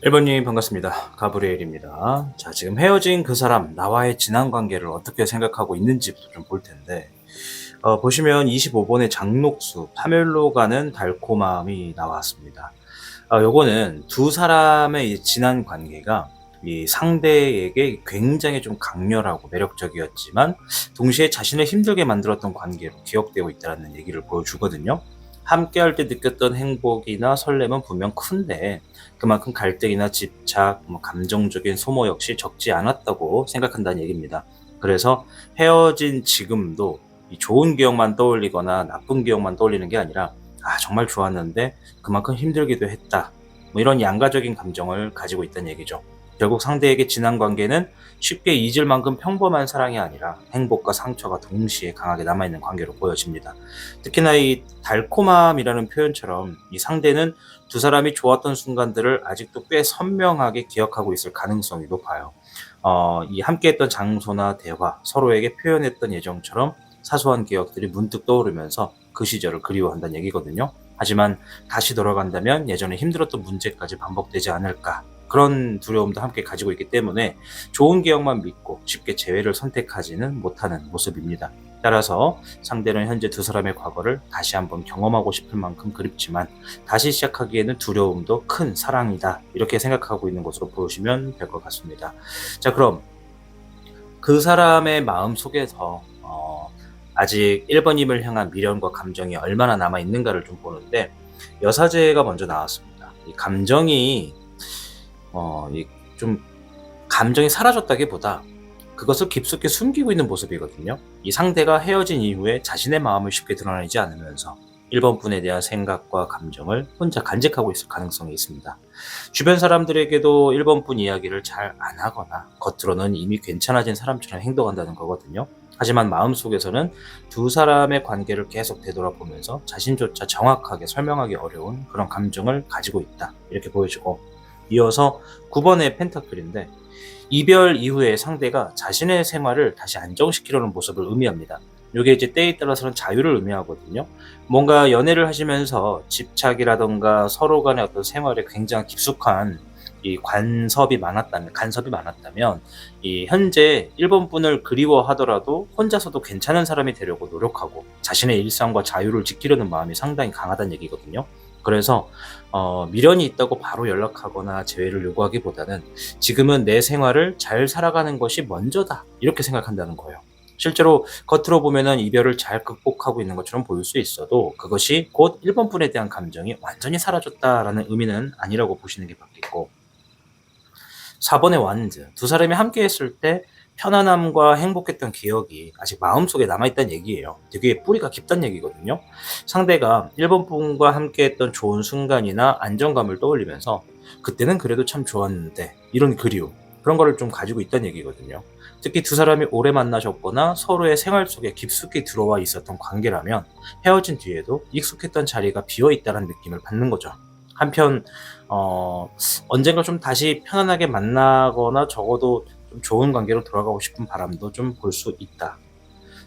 1번님 반갑습니다. 가브리엘입니다. 자, 지금 헤어진 그 사람, 나와의 지난 관계를 어떻게 생각하고 있는지부터 좀 볼 텐데, 보시면 25번의 장녹수, 파멸로 가는 달콤함이 나왔습니다. 요거는 두 사람의 이 지난 관계가 이 상대에게 굉장히 좀 강렬하고 매력적이었지만, 동시에 자신을 힘들게 만들었던 관계로 기억되고 있다는 얘기를 보여주거든요. 함께할 때 느꼈던 행복이나 설렘은 분명 큰데 그만큼 갈등이나 집착, 감정적인 소모 역시 적지 않았다고 생각한다는 얘기입니다. 그래서 헤어진 지금도 이 좋은 기억만 떠올리거나 나쁜 기억만 떠올리는 게 아니라 정말 좋았는데 그만큼 힘들기도 했다. 이런 양가적인 감정을 가지고 있다는 얘기죠. 결국 상대에게 지난 관계는 쉽게 잊을 만큼 평범한 사랑이 아니라 행복과 상처가 동시에 강하게 남아있는 관계로 보여집니다. 특히나 이 달콤함이라는 표현처럼 이 상대는 두 사람이 좋았던 순간들을 아직도 꽤 선명하게 기억하고 있을 가능성이 높아요. 이 함께했던 장소나 대화, 서로에게 표현했던 예정처럼 사소한 기억들이 문득 떠오르면서 그 시절을 그리워한다는 얘기거든요. 하지만 다시 돌아간다면 예전에 힘들었던 문제까지 반복되지 않을까, 그런 두려움도 함께 가지고 있기 때문에 좋은 기억만 믿고 쉽게 재회를 선택하지는 못하는 모습입니다. 따라서 상대는 현재 두 사람의 과거를 다시 한번 경험하고 싶을 만큼 그립지만 다시 시작하기에는 두려움도 큰 사랑이다, 이렇게 생각하고 있는 것으로 보시면 될 것 같습니다. 자, 그럼 그 사람의 마음 속에서 아직 1번님을 향한 미련과 감정이 얼마나 남아있는가를 좀 보는데, 여사제가 먼저 나왔습니다. 이 감정이 좀 감정이 사라졌다기보다 그것을 깊숙이 숨기고 있는 모습이거든요. 이 상대가 헤어진 이후에 자신의 마음을 쉽게 드러내지 않으면서 1번 분에 대한 생각과 감정을 혼자 간직하고 있을 가능성이 있습니다. 주변 사람들에게도 1번 분 이야기를 잘 안 하거나 겉으로는 이미 괜찮아진 사람처럼 행동한다는 거거든요. 하지만 마음속에서는 두 사람의 관계를 계속 되돌아보면서 자신조차 정확하게 설명하기 어려운 그런 감정을 가지고 있다, 이렇게 보여주고, 이어서 9번의 펜타클인데, 이별 이후에 상대가 자신의 생활을 다시 안정시키려는 모습을 의미합니다. 이게 이제 때에 따라서는 자유를 의미하거든요. 뭔가 연애를 하시면서 집착이라던가 서로 간의 어떤 생활에 굉장히 깊숙한 이 간섭이 많았다면, 이 현재 1번 분을 그리워하더라도 혼자서도 괜찮은 사람이 되려고 노력하고 자신의 일상과 자유를 지키려는 마음이 상당히 강하다는 얘기거든요. 그래서 미련이 있다고 바로 연락하거나 재회를 요구하기보다는 지금은 내 생활을 잘 살아가는 것이 먼저다, 이렇게 생각한다는 거예요. 실제로 겉으로 보면은 이별을 잘 극복하고 있는 것처럼 보일 수 있어도 그것이 곧 1번 분에 대한 감정이 완전히 사라졌다라는 의미는 아니라고 보시는 게 맞겠고, 4번의 완즈, 두 사람이 함께 했을 때 편안함과 행복했던 기억이 아직 마음속에 남아있다는 얘기예요. 되게 뿌리가 깊다는 얘기거든요. 상대가 1번 분과 함께 했던 좋은 순간이나 안정감을 떠올리면서 그때는 그래도 참 좋았는데, 이런 그리움, 그런 거를 좀 가지고 있다는 얘기거든요. 특히 두 사람이 오래 만나셨거나 서로의 생활 속에 깊숙이 들어와 있었던 관계라면 헤어진 뒤에도 익숙했던 자리가 비어있다는 느낌을 받는 거죠. 한편 언젠가 좀 다시 편안하게 만나거나 적어도 좀 좋은 관계로 돌아가고 싶은 바람도 좀 볼 수 있다.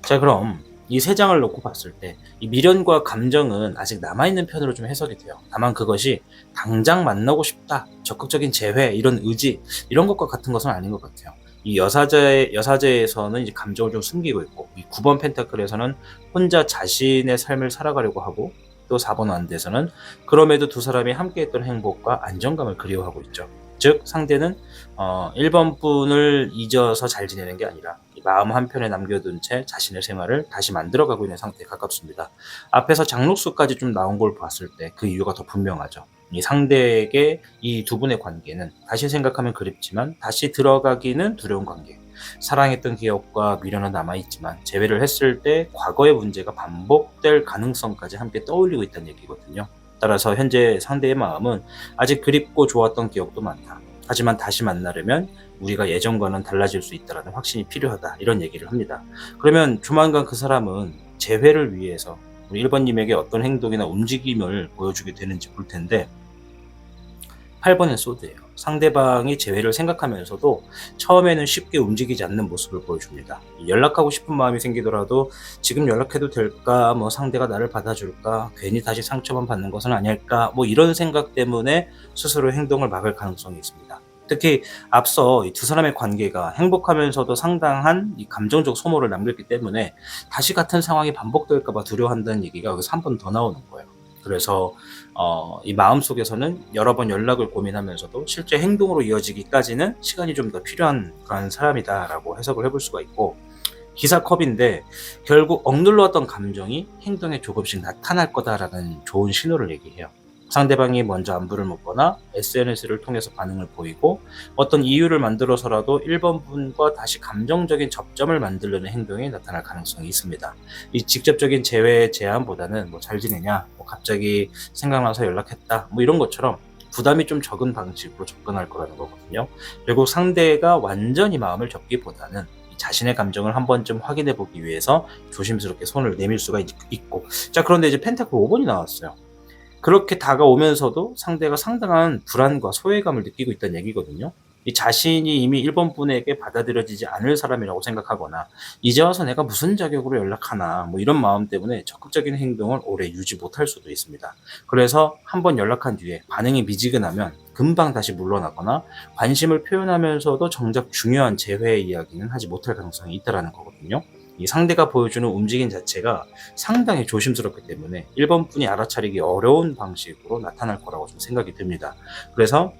자, 그럼 이 세 장을 놓고 봤을 때 이 미련과 감정은 아직 남아있는 편으로 좀 해석이 돼요. 다만 그것이 당장 만나고 싶다, 적극적인 재회, 이런 의지, 이런 것과 같은 것은 아닌 것 같아요. 이 여사제에서는 이제 감정을 좀 숨기고 있고, 이 9번 펜타클에서는 혼자 자신의 삶을 살아가려고 하고, 또 4번 완드에서는 그럼에도 두 사람이 함께했던 행복과 안정감을 그리워하고 있죠. 즉 상대는 1번 분을 잊어서 잘 지내는 게 아니라 마음 한편에 남겨둔 채 자신의 생활을 다시 만들어가고 있는 상태에 가깝습니다. 앞에서 장록수까지 좀 나온 걸 봤을 때 그 이유가 더 분명하죠. 이 상대에게 이 두 분의 관계는 다시 생각하면 그립지만 다시 들어가기는 두려운 관계. 사랑했던 기억과 미련은 남아있지만 재회를 했을 때 과거의 문제가 반복될 가능성까지 함께 떠올리고 있다는 얘기거든요. 따라서 현재 상대의 마음은 아직 그립고 좋았던 기억도 많다, 하지만 다시 만나려면 우리가 예전과는 달라질 수 있다는 확신이 필요하다, 이런 얘기를 합니다. 그러면 조만간 그 사람은 재회를 위해서 우리 1번님에게 어떤 행동이나 움직임을 보여주게 되는지 볼 텐데, 8번은 소드예요. 상대방이 재회를 생각하면서도 처음에는 쉽게 움직이지 않는 모습을 보여줍니다. 연락하고 싶은 마음이 생기더라도 지금 연락해도 될까? 상대가 나를 받아줄까? 괜히 다시 상처만 받는 것은 아닐까? 이런 생각 때문에 스스로 행동을 막을 가능성이 있습니다. 특히 앞서 이 두 사람의 관계가 행복하면서도 상당한 이 감정적 소모를 남겼기 때문에 다시 같은 상황이 반복될까봐 두려워한다는 얘기가 여기서 한 번 더 나오는 거예요. 그래서 이 마음속에서는 여러 번 연락을 고민하면서도 실제 행동으로 이어지기까지는 시간이 좀 더 필요한 그런 사람이다라고 해석을 해볼 수가 있고, 기사 컵인데 결국 억눌렀던 감정이 행동에 조금씩 나타날 거다라는 좋은 신호를 얘기해요. 상대방이 먼저 안부를 묻거나 SNS를 통해서 반응을 보이고 어떤 이유를 만들어서라도 1번 분과 다시 감정적인 접점을 만들려는 행동이 나타날 가능성이 있습니다. 이 직접적인 재회 제안보다는 잘 지내냐, 갑자기 생각나서 연락했다, 이런 것처럼 부담이 좀 적은 방식으로 접근할 거라는 거거든요. 결국 상대가 완전히 마음을 접기보다는 자신의 감정을 한 번쯤 확인해 보기 위해서 조심스럽게 손을 내밀 수가 있고, 자, 그런데 이제 펜타클 5번이 나왔어요. 그렇게 다가오면서도 상대가 상당한 불안과 소외감을 느끼고 있다는 얘기거든요. 이 자신이 이미 1번 분에게 받아들여지지 않을 사람이라고 생각하거나 이제 와서 내가 무슨 자격으로 연락하나 이런 마음 때문에 적극적인 행동을 오래 유지 못할 수도 있습니다. 그래서 한번 연락한 뒤에 반응이 미지근하면 금방 다시 물러나거나 관심을 표현하면서도 정작 중요한 재회 이야기는 하지 못할 가능성이 있다는 거거든요. 이 상대가 보여주는 움직임 자체가 상당히 조심스럽기 때문에 1번 분이 알아차리기 어려운 방식으로 나타날 거라고 좀 생각이 듭니다. 그래서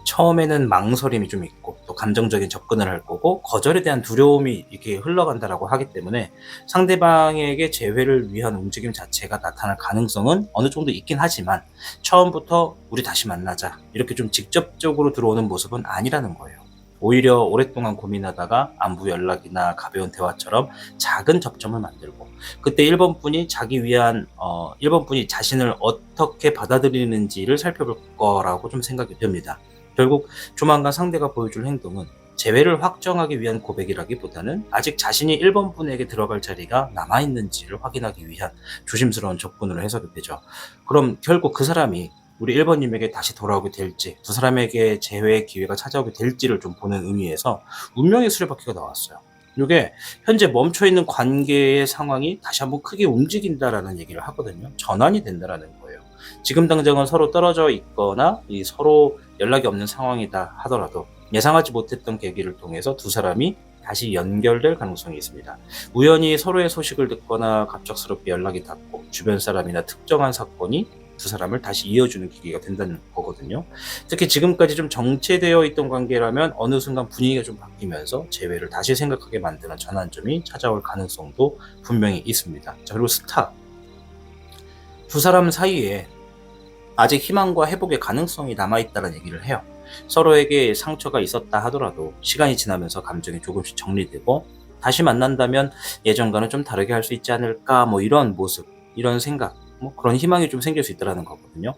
처음에는 망설임이 좀 있고 또 감정적인 접근을 할 거고 거절에 대한 두려움이 이렇게 흘러간다라고 하기 때문에 상대방에게 재회를 위한 움직임 자체가 나타날 가능성은 어느 정도 있긴 하지만 처음부터 우리 다시 만나자 이렇게 좀 직접적으로 들어오는 모습은 아니라는 거예요. 오히려 오랫동안 고민하다가 안부 연락이나 가벼운 대화처럼 작은 접점을 만들고 그때 1번 분이 1번 분이 자신을 어떻게 받아들이는지를 살펴볼 거라고 좀 생각이 듭니다. 결국 조만간 상대가 보여줄 행동은 재회를 확정하기 위한 고백이라기보다는 아직 자신이 1번 분에게 들어갈 자리가 남아있는지를 확인하기 위한 조심스러운 접근으로 해석이 되죠. 그럼 결국 그 사람이 우리 1번님에게 다시 돌아오게 될지 두 사람에게 재회의 기회가 찾아오게 될지를 좀 보는 의미에서 운명의 수레바퀴가 나왔어요. 이게 현재 멈춰있는 관계의 상황이 다시 한번 크게 움직인다라는 얘기를 하거든요. 전환이 된다라는 거예요. 지금 당장은 서로 떨어져 있거나 서로 연락이 없는 상황이다 하더라도 예상하지 못했던 계기를 통해서 두 사람이 다시 연결될 가능성이 있습니다. 우연히 서로의 소식을 듣거나 갑작스럽게 연락이 닿고 주변 사람이나 특정한 사건이 두 사람을 다시 이어주는 계기가 된다는 거거든요. 특히 지금까지 좀 정체되어 있던 관계라면 어느 순간 분위기가 좀 바뀌면서 재회를 다시 생각하게 만드는 전환점이 찾아올 가능성도 분명히 있습니다. 자, 그리고 스타. 두 사람 사이에 아직 희망과 회복의 가능성이 남아있다는 얘기를 해요. 서로에게 상처가 있었다 하더라도 시간이 지나면서 감정이 조금씩 정리되고 다시 만난다면 예전과는 좀 다르게 할 수 있지 않을까 이런 모습, 이런 생각, 그런 희망이 좀 생길 수 있다는 거거든요.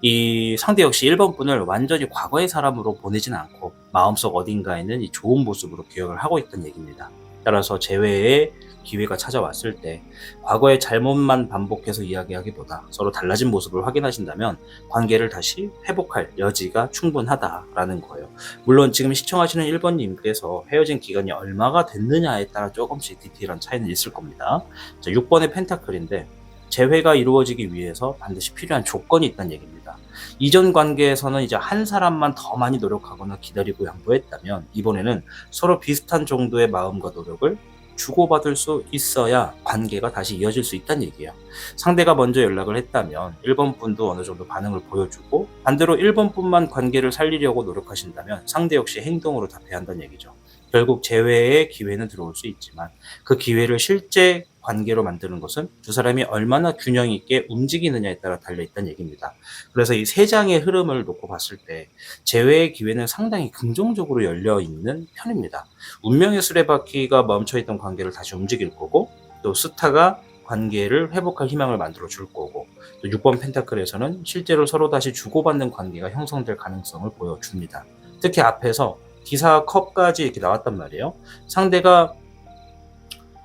이 상대 역시 1번 분을 완전히 과거의 사람으로 보내진 않고 마음속 어딘가에는 이 좋은 모습으로 기억을 하고 있다는 얘기입니다. 따라서 재회의 기회가 찾아왔을 때 과거의 잘못만 반복해서 이야기하기보다 서로 달라진 모습을 확인하신다면 관계를 다시 회복할 여지가 충분하다라는 거예요. 물론 지금 시청하시는 1번님께서 헤어진 기간이 얼마가 됐느냐에 따라 조금씩 디테일한 차이는 있을 겁니다. 자, 6번의 펜타클인데 재회가 이루어지기 위해서 반드시 필요한 조건이 있다는 얘기입니다. 이전 관계에서는 이제 한 사람만 더 많이 노력하거나 기다리고 양보했다면 이번에는 서로 비슷한 정도의 마음과 노력을 주고받을 수 있어야 관계가 다시 이어질 수 있다는 얘기예요. 상대가 먼저 연락을 했다면 1번 분도 어느 정도 반응을 보여주고 반대로 1번 분만 관계를 살리려고 노력하신다면 상대 역시 행동으로 답해야 한다는 얘기죠. 결국 재회의 기회는 들어올 수 있지만 그 기회를 실제 관계로 만드는 것은 두 사람이 얼마나 균형 있게 움직이느냐에 따라 달려있다는 얘기입니다. 그래서 이 세 장의 흐름을 놓고 봤을 때 재회의 기회는 상당히 긍정적으로 열려있는 편입니다. 운명의 수레바퀴가 멈춰있던 관계를 다시 움직일 거고 또 스타가 관계를 회복할 희망을 만들어 줄 거고 또 6번 펜타클에서는 실제로 서로 다시 주고받는 관계가 형성될 가능성을 보여줍니다. 특히 앞에서 기사 컵까지 이렇게 나왔단 말이에요. 상대가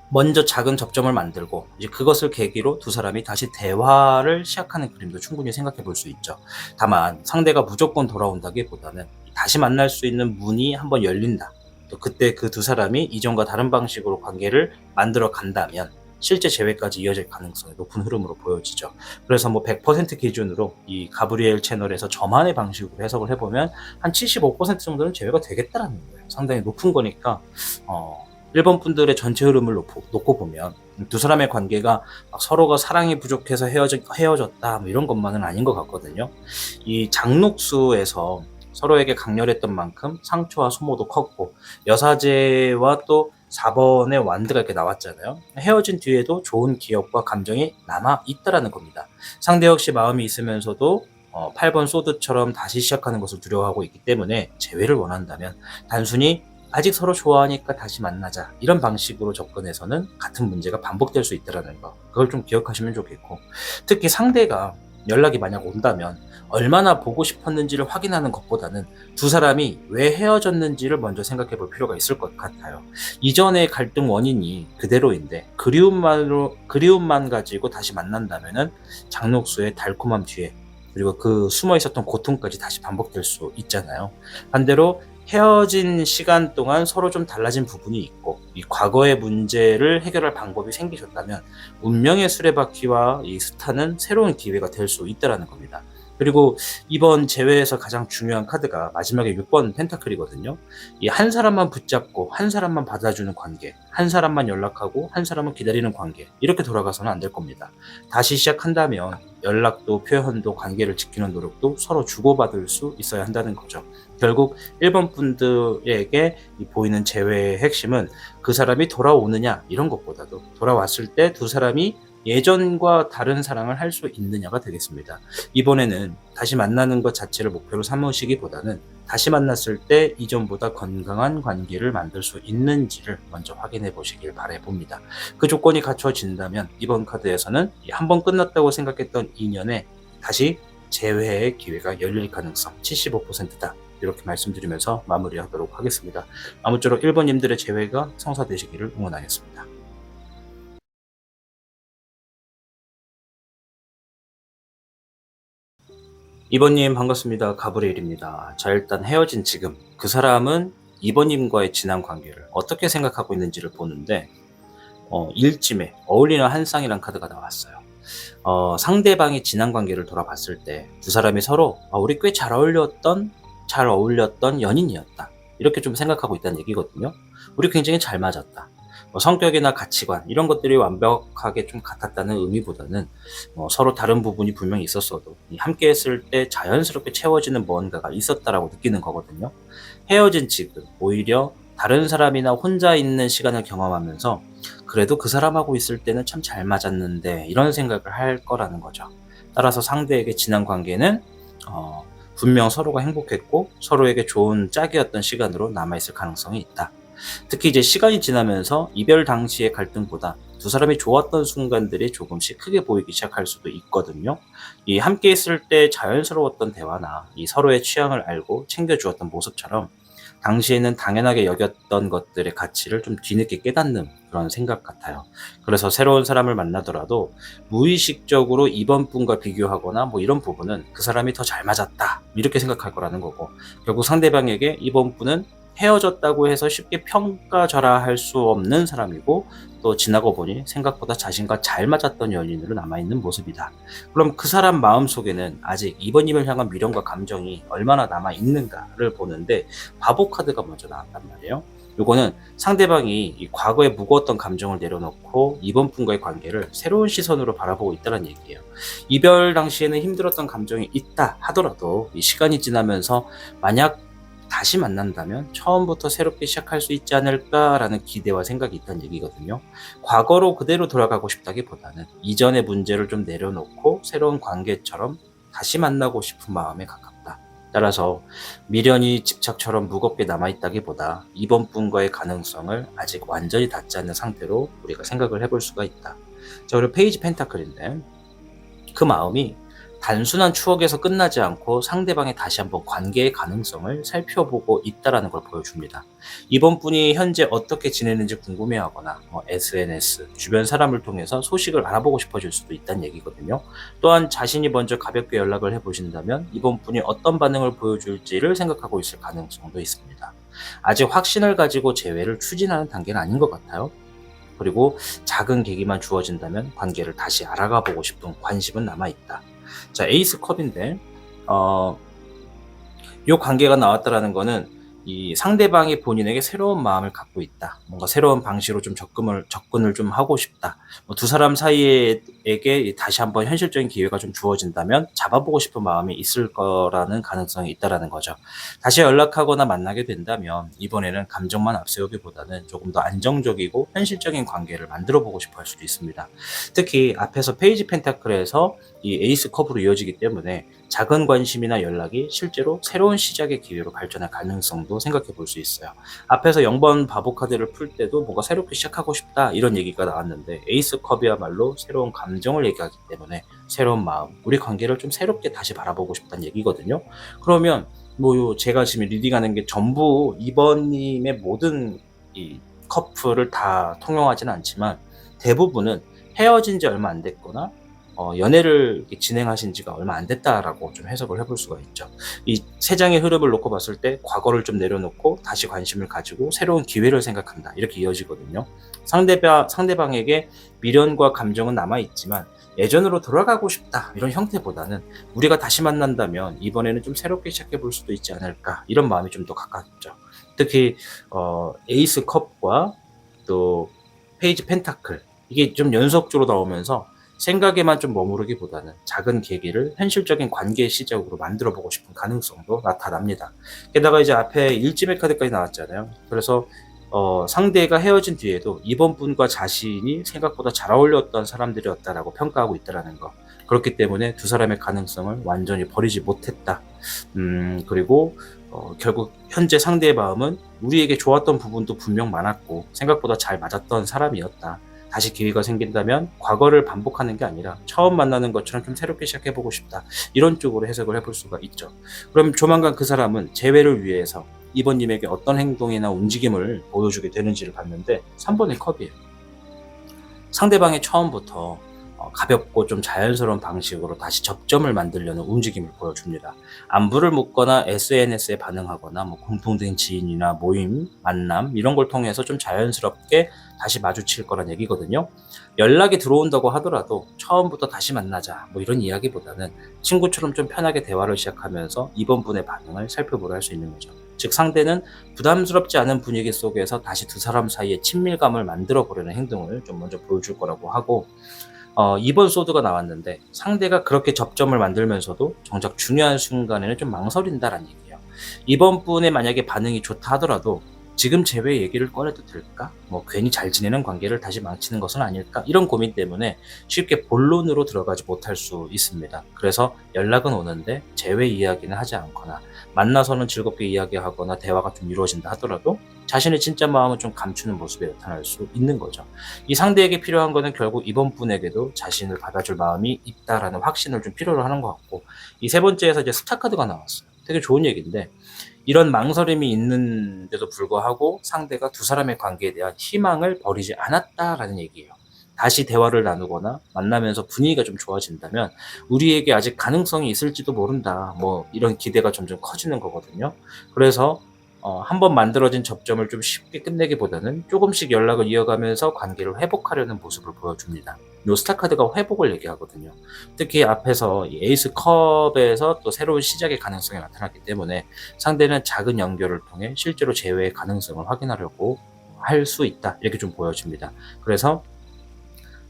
먼저 작은 접점을 만들고 이제 그것을 계기로 두 사람이 다시 대화를 시작하는 그림도 충분히 생각해 볼 수 있죠. 다만 상대가 무조건 돌아온다기보다는 다시 만날 수 있는 문이 한번 열린다. 또 그때 그 두 사람이 이전과 다른 방식으로 관계를 만들어 간다면 실제 재회까지 이어질 가능성이 높은 흐름으로 보여지죠. 그래서 뭐 100% 기준으로 이 가브리엘 채널에서 저만의 방식으로 해석을 해보면 한 75% 정도는 재회가 되겠다라는 거예요. 상당히 높은 거니까 일본 분들의 전체 흐름을 놓고 보면 두 사람의 관계가 막 서로가 사랑이 부족해서 헤어졌다 뭐 이런 것만은 아닌 것 같거든요. 이 장녹수에서 서로에게 강렬했던 만큼 상처와 소모도 컸고 여사제와 또 4번의 완드가 이렇게 나왔잖아요. 헤어진 뒤에도 좋은 기억과 감정이 남아 있다라는 겁니다. 상대 역시 마음이 있으면서도 8번 소드처럼 다시 시작하는 것을 두려워하고 있기 때문에 재회를 원한다면 단순히 아직 서로 좋아하니까 다시 만나자 이런 방식으로 접근해서는 같은 문제가 반복될 수 있다는 거, 그걸 좀 기억하시면 좋겠고, 특히 상대가 연락이 만약 온다면 얼마나 보고 싶었는지를 확인하는 것보다는 두 사람이 왜 헤어졌는지를 먼저 생각해 볼 필요가 있을 것 같아요. 이전의 갈등 원인이 그대로인데 그리움만 가지고 다시 만난다면은 장녹수의 달콤함 뒤에 그리고 그 숨어 있었던 고통까지 다시 반복될 수 있잖아요. 반대로 헤어진 시간 동안 서로 좀 달라진 부분이 있고 이 과거의 문제를 해결할 방법이 생기셨다면 운명의 수레바퀴와 이 스타는 새로운 기회가 될 수 있다는 겁니다. 그리고 이번 재회에서 가장 중요한 카드가 마지막에 6번 펜타클이거든요. 이 한 사람만 붙잡고 한 사람만 받아주는 관계, 한 사람만 연락하고 한 사람은 기다리는 관계, 이렇게 돌아가서는 안 될 겁니다. 다시 시작한다면 연락도 표현도 관계를 지키는 노력도 서로 주고받을 수 있어야 한다는 거죠. 결국 1번 분들에게 보이는 재회의 핵심은 그 사람이 돌아오느냐 이런 것보다도 돌아왔을 때 두 사람이 예전과 다른 사랑을 할 수 있느냐가 되겠습니다. 이번에는 다시 만나는 것 자체를 목표로 삼으시기보다는 다시 만났을 때 이전보다 건강한 관계를 만들 수 있는지를 먼저 확인해 보시길 바라봅니다. 그 조건이 갖춰진다면 이번 카드에서는 한 번 끝났다고 생각했던 인연에 다시 재회의 기회가 열릴 가능성 75%다. 이렇게 말씀드리면서 마무리하도록 하겠습니다. 아무쪼록 1번님들의 재회가 성사되시기를 응원하겠습니다. 2번님 반갑습니다. 가브리엘입니다. 자, 일단 헤어진 지금 그 사람은 2번님과의 지난 관계를 어떻게 생각하고 있는지를 보는데 일찜에 어울리는 한 쌍이란 카드가 나왔어요. 상대방이 지난 관계를 돌아봤을 때 두 사람이 서로 우리 꽤 잘 어울렸던 연인이었다, 이렇게 좀 생각하고 있다는 얘기거든요. 우리 굉장히 잘 맞았다. 성격이나 가치관 이런 것들이 완벽하게 좀 같았다는 의미보다는 서로 다른 부분이 분명히 있었어도 함께 했을 때 자연스럽게 채워지는 뭔가가 있었다라고 느끼는 거거든요. 헤어진 지금 오히려 다른 사람이나 혼자 있는 시간을 경험하면서 그래도 그 사람하고 있을 때는 참 잘 맞았는데 이런 생각을 할 거라는 거죠. 따라서 상대에게 지난 관계는 분명 서로가 행복했고 서로에게 좋은 짝이었던 시간으로 남아있을 가능성이 있다. 특히 이제 시간이 지나면서 이별 당시의 갈등보다 두 사람이 좋았던 순간들이 조금씩 크게 보이기 시작할 수도 있거든요. 이 함께 있을 때 자연스러웠던 대화나 이 서로의 취향을 알고 챙겨주었던 모습처럼 당시에는 당연하게 여겼던 것들의 가치를 좀 뒤늦게 깨닫는 그런 생각 같아요. 그래서 새로운 사람을 만나더라도 무의식적으로 이번 분과 비교하거나 뭐 이런 부분은 그 사람이 더 잘 맞았다 이렇게 생각할 거라는 거고, 결국 상대방에게 이번 분은 헤어졌다고 해서 쉽게 평가절하할 수 없는 사람이고 또 지나고 보니 생각보다 자신과 잘 맞았던 연인으로 남아있는 모습이다. 그럼 그 사람 마음속에는 아직 이번님을 향한 미련과 감정이 얼마나 남아있는가를 보는데 바보 카드가 먼저 나왔단 말이에요. 요거는 상대방이 이 과거에 무거웠던 감정을 내려놓고 이번 분과의 관계를 새로운 시선으로 바라보고 있다는 얘기예요. 이별 당시에는 힘들었던 감정이 있다 하더라도 이 시간이 지나면서 만약 다시 만난다면 처음부터 새롭게 시작할 수 있지 않을까라는 기대와 생각이 있다는 얘기거든요. 과거로 그대로 돌아가고 싶다기보다는 이전의 문제를 좀 내려놓고 새로운 관계처럼 다시 만나고 싶은 마음에 가깝다. 따라서 미련이 집착처럼 무겁게 남아있다기보다 이번 분과의 가능성을 아직 완전히 닿지 않는 상태로 우리가 생각을 해볼 수가 있다. 자, 그리고 페이지 펜타클인데 그 마음이 단순한 추억에서 끝나지 않고 상대방의 다시 한번 관계의 가능성을 살펴보고 있다는 걸 보여줍니다. 이번 분이 현재 어떻게 지내는지 궁금해하거나 SNS, 주변 사람을 통해서 소식을 알아보고 싶어질 수도 있다는 얘기거든요. 또한 자신이 먼저 가볍게 연락을 해보신다면 이번 분이 어떤 반응을 보여줄지를 생각하고 있을 가능성도 있습니다. 아직 확신을 가지고 재회를 추진하는 단계는 아닌 것 같아요. 그리고 작은 계기만 주어진다면 관계를 다시 알아가 보고 싶은 관심은 남아있다. 자, 에이스 컵인데, 이 관계가 나왔다라는 거는 이 상대방이 본인에게 새로운 마음을 갖고 있다. 뭔가 새로운 방식으로 좀 접근을 좀 하고 싶다. 두 사람 사이에게 다시 한번 현실적인 기회가 좀 주어진다면 잡아보고 싶은 마음이 있을 거라는 가능성이 있다라는 거죠. 다시 연락하거나 만나게 된다면 이번에는 감정만 앞세우기보다는 조금 더 안정적이고 현실적인 관계를 만들어 보고 싶어 할 수도 있습니다. 특히 앞에서 페이지 펜타클에서 이 에이스 컵으로 이어지기 때문에 작은 관심이나 연락이 실제로 새로운 시작의 기회로 발전할 가능성도 생각해 볼 수 있어요. 앞에서 0번 바보 카드를 풀 때도 뭔가 새롭게 시작하고 싶다 이런 얘기가 나왔는데 에이스 컵이야말로 새로운 감정을 얘기하기 때문에 새로운 마음, 우리 관계를 좀 새롭게 다시 바라보고 싶다는 얘기거든요. 그러면 제가 지금 리딩하는 게 전부 2번님의 모든 이 커플을 다 통용하지는 않지만 대부분은 헤어진 지 얼마 안 됐거나 연애를 진행하신 지가 얼마 안 됐다라고 좀 해석을 해볼 수가 있죠. 이 세 장의 흐름을 놓고 봤을 때 과거를 좀 내려놓고 다시 관심을 가지고 새로운 기회를 생각한다. 이렇게 이어지거든요. 상대방에게 미련과 감정은 남아있지만 예전으로 돌아가고 싶다. 이런 형태보다는 우리가 다시 만난다면 이번에는 좀 새롭게 시작해 볼 수도 있지 않을까. 이런 마음이 좀 더 가깝죠. 특히 에이스 컵과 또 페이지 펜타클 이게 좀 연속적으로 나오면서 생각에만 좀 머무르기보다는 작은 계기를 현실적인 관계의 시작으로 만들어보고 싶은 가능성도 나타납니다. 게다가 이제 앞에 일지맥 카드까지 나왔잖아요. 그래서 상대가 헤어진 뒤에도 이번 분과 자신이 생각보다 잘 어울렸던 사람들이었다라고 평가하고 있다는 거. 그렇기 때문에 두 사람의 가능성을 완전히 버리지 못했다. 그리고 결국 현재 상대의 마음은 우리에게 좋았던 부분도 분명 많았고 생각보다 잘 맞았던 사람이었다. 다시 기회가 생긴다면 과거를 반복하는 게 아니라 처음 만나는 것처럼 좀 새롭게 시작해보고 싶다. 이런 쪽으로 해석을 해볼 수가 있죠. 그럼 조만간 그 사람은 재회를 위해서 이번님에게 어떤 행동이나 움직임을 보여주게 되는지를 봤는데 3번의 컵이에요. 상대방이 처음부터 가볍고 좀 자연스러운 방식으로 다시 접점을 만들려는 움직임을 보여줍니다. 안부를 묻거나 SNS에 반응하거나 공통된 지인이나 모임, 만남 이런 걸 통해서 좀 자연스럽게 다시 마주칠 거란 얘기거든요. 연락이 들어온다고 하더라도 처음부터 다시 만나자 이런 이야기보다는 친구처럼 좀 편하게 대화를 시작하면서 이번 분의 반응을 살펴보려 할 수 있는 거죠. 즉 상대는 부담스럽지 않은 분위기 속에서 다시 두 사람 사이에 친밀감을 만들어 보려는 행동을 좀 먼저 보여줄 거라고 하고 2번 소드가 나왔는데 상대가 그렇게 접점을 만들면서도 정작 중요한 순간에는 좀 망설인다라는 얘기예요. 이번 분의 만약에 반응이 좋다 하더라도 지금 재회 얘기를 꺼내도 될까? 괜히 잘 지내는 관계를 다시 망치는 것은 아닐까? 이런 고민 때문에 쉽게 본론으로 들어가지 못할 수 있습니다. 그래서 연락은 오는데 재회 이야기는 하지 않거나 만나서는 즐겁게 이야기하거나 대화가 좀 이루어진다 하더라도 자신의 진짜 마음을 좀 감추는 모습에 나타날 수 있는 거죠. 이 상대에게 필요한 거는 결국 이번 분에게도 자신을 받아줄 마음이 있다라는 확신을 좀 필요로 하는 것 같고 이 세 번째에서 이제 스타 카드가 나왔어요. 되게 좋은 얘기인데 이런 망설임이 있는데도 불구하고 상대가 두 사람의 관계에 대한 희망을 버리지 않았다라는 얘기예요. 다시 대화를 나누거나 만나면서 분위기가 좀 좋아진다면 우리에게 아직 가능성이 있을지도 모른다. 이런 기대가 점점 커지는 거거든요. 그래서 한번 만들어진 접점을 좀 쉽게 끝내기보다는 조금씩 연락을 이어가면서 관계를 회복하려는 모습을 보여줍니다. 요 스타 카드가 회복을 얘기하거든요. 특히 앞에서 이 에이스 컵에서 또 새로운 시작의 가능성이 나타났기 때문에 상대는 작은 연결을 통해 실제로 재회의 가능성을 확인하려고 할 수 있다. 이렇게 좀 보여집니다. 그래서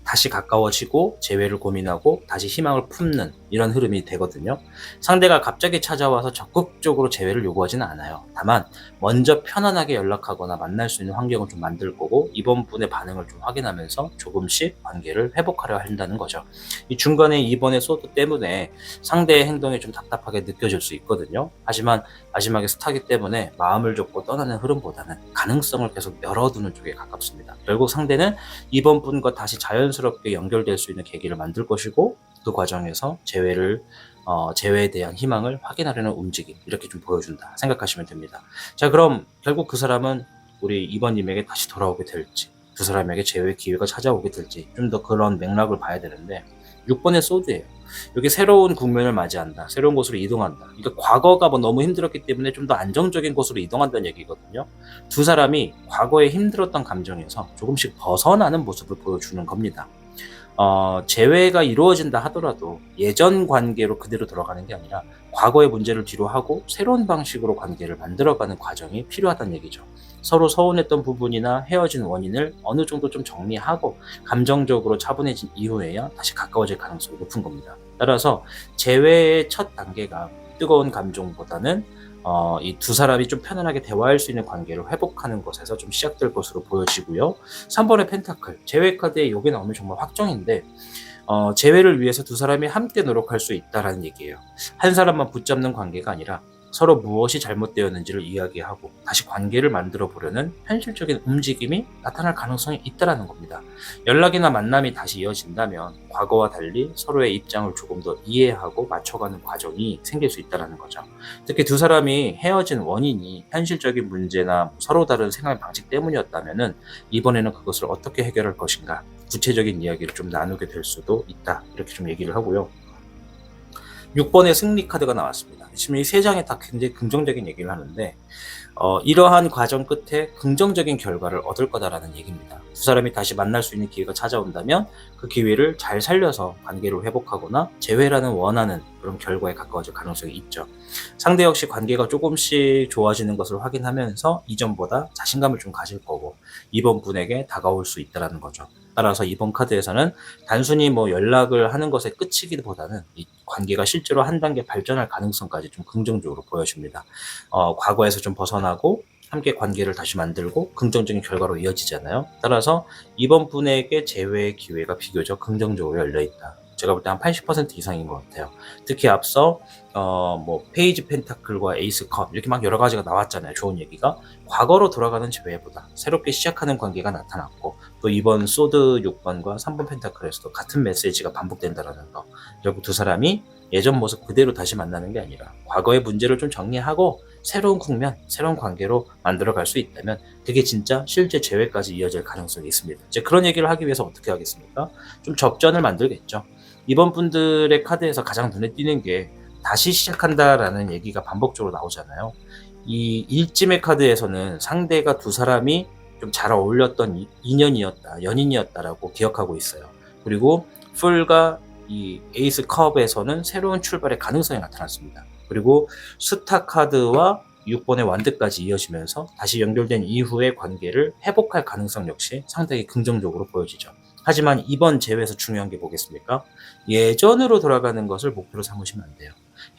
다시 가까워지고 재회를 고민하고 다시 희망을 품는 이런 흐름이 되거든요. 상대가 갑자기 찾아와서 적극적으로 재회를 요구하지는 않아요. 다만 먼저 편안하게 연락하거나 만날 수 있는 환경을 좀 만들 거고 이번 분의 반응을 좀 확인하면서 조금씩 관계를 회복하려 한다는 거죠. 이 중간에 이번의 소드 때문에 상대의 행동이 좀 답답하게 느껴질 수 있거든요. 하지만 마지막에 스타기 때문에 마음을 접고 떠나는 흐름보다는 가능성을 계속 열어두는 쪽에 가깝습니다. 결국 상대는 이번 분과 다시 자연스럽게 연결될 수 있는 계기를 만들 것이고 그 과정에서 재회에 대한 희망을 확인하려는 움직임, 이렇게 좀 보여준다 생각하시면 됩니다. 자, 그럼 결국 그 사람은 우리 2번님에게 다시 돌아오게 될지, 두 사람에게 재회 기회가 찾아오게 될지 좀 더 그런 맥락을 봐야 되는데, 6번의 소드예요. 여기 새로운 국면을 맞이한다, 새로운 곳으로 이동한다. 그러니까 과거가 뭐 너무 힘들었기 때문에 좀 더 안정적인 곳으로 이동한다는 얘기거든요. 두 사람이 과거에 힘들었던 감정에서 조금씩 벗어나는 모습을 보여주는 겁니다. 재회가 이루어진다 하더라도 예전 관계로 그대로 돌아가는 게 아니라 과거의 문제를 뒤로 하고 새로운 방식으로 관계를 만들어가는 과정이 필요하다는 얘기죠. 서로 서운했던 부분이나 헤어진 원인을 어느 정도 좀 정리하고 감정적으로 차분해진 이후에야 다시 가까워질 가능성이 높은 겁니다. 따라서 재회의 첫 단계가 뜨거운 감정보다는 이 두 사람이 좀 편안하게 대화할 수 있는 관계를 회복하는 것에서 좀 시작될 것으로 보여지고요. 3번의 펜타클, 재회 카드에 여기 나오면 정말 확정인데, 재회를 위해서 두 사람이 함께 노력할 수 있다라는 얘기예요. 한 사람만 붙잡는 관계가 아니라 서로 무엇이 잘못되었는지를 이야기하고 다시 관계를 만들어 보려는 현실적인 움직임이 나타날 가능성이 있다는 겁니다. 연락이나 만남이 다시 이어진다면 과거와 달리 서로의 입장을 조금 더 이해하고 맞춰가는 과정이 생길 수 있다는 거죠. 특히 두 사람이 헤어진 원인이 현실적인 문제나 서로 다른 생활 방식 때문이었다면 이번에는 그것을 어떻게 해결할 것인가, 구체적인 이야기를 좀 나누게 될 수도 있다, 이렇게 좀 얘기를 하고요. 6번의 승리 카드가 나왔습니다. 지금 이 세 장에 다 굉장히 긍정적인 얘기를 하는데, 이러한 과정 끝에 긍정적인 결과를 얻을 거다라는 얘기입니다. 두 사람이 다시 만날 수 있는 기회가 찾아온다면 그 기회를 잘 살려서 관계를 회복하거나 재회라는 원하는 그런 결과에 가까워질 가능성이 있죠. 상대 역시 관계가 조금씩 좋아지는 것을 확인하면서 이전보다 자신감을 좀 가질 거고 이번 분에게 다가올 수 있다는 거죠. 따라서 이번 카드에서는 단순히 뭐 연락을 하는 것에 끝이기보다는 이 관계가 실제로 한 단계 발전할 가능성까지 좀 긍정적으로 보여집니다. 과거에서 좀 벗어나고 함께 관계를 다시 만들고 긍정적인 결과로 이어지잖아요. 따라서 이번 분에게 재회의 기회가 비교적 긍정적으로 열려있다. 제가 볼 때 한 80% 이상인 것 같아요. 특히 앞서 뭐 페이지 펜타클과 에이스 컵 이렇게 막 여러 가지가 나왔잖아요. 좋은 얘기가. 과거로 돌아가는 재회보다 새롭게 시작하는 관계가 나타났고, 또 이번 소드 6번과 3번 펜타클에서도 같은 메시지가 반복된다는 거. 결국 두 사람이 예전 모습 그대로 다시 만나는 게 아니라 과거의 문제를 좀 정리하고 새로운 국면, 새로운 관계로 만들어갈 수 있다면 그게 진짜 실제 재회까지 이어질 가능성이 있습니다. 이제 그런 얘기를 하기 위해서 어떻게 하겠습니까? 좀 접전을 만들겠죠. 이번 분들의 카드에서 가장 눈에 띄는 게 다시 시작한다라는 얘기가 반복적으로 나오잖아요. 이 일찜의 카드에서는 상대가 두 사람이 좀 잘 어울렸던 인연이었다, 연인이었다라고 기억하고 있어요. 그리고 풀과 이 에이스 컵에서는 새로운 출발의 가능성이 나타났습니다. 그리고 스타 카드와 6번의 완드까지 이어지면서 다시 연결된 이후의 관계를 회복할 가능성 역시 상당히 긍정적으로 보여지죠. 하지만 이번 재회에서 중요한 게 뭐겠습니까? 예전으로 돌아가는 것을 목표로 삼으시면 안 돼요.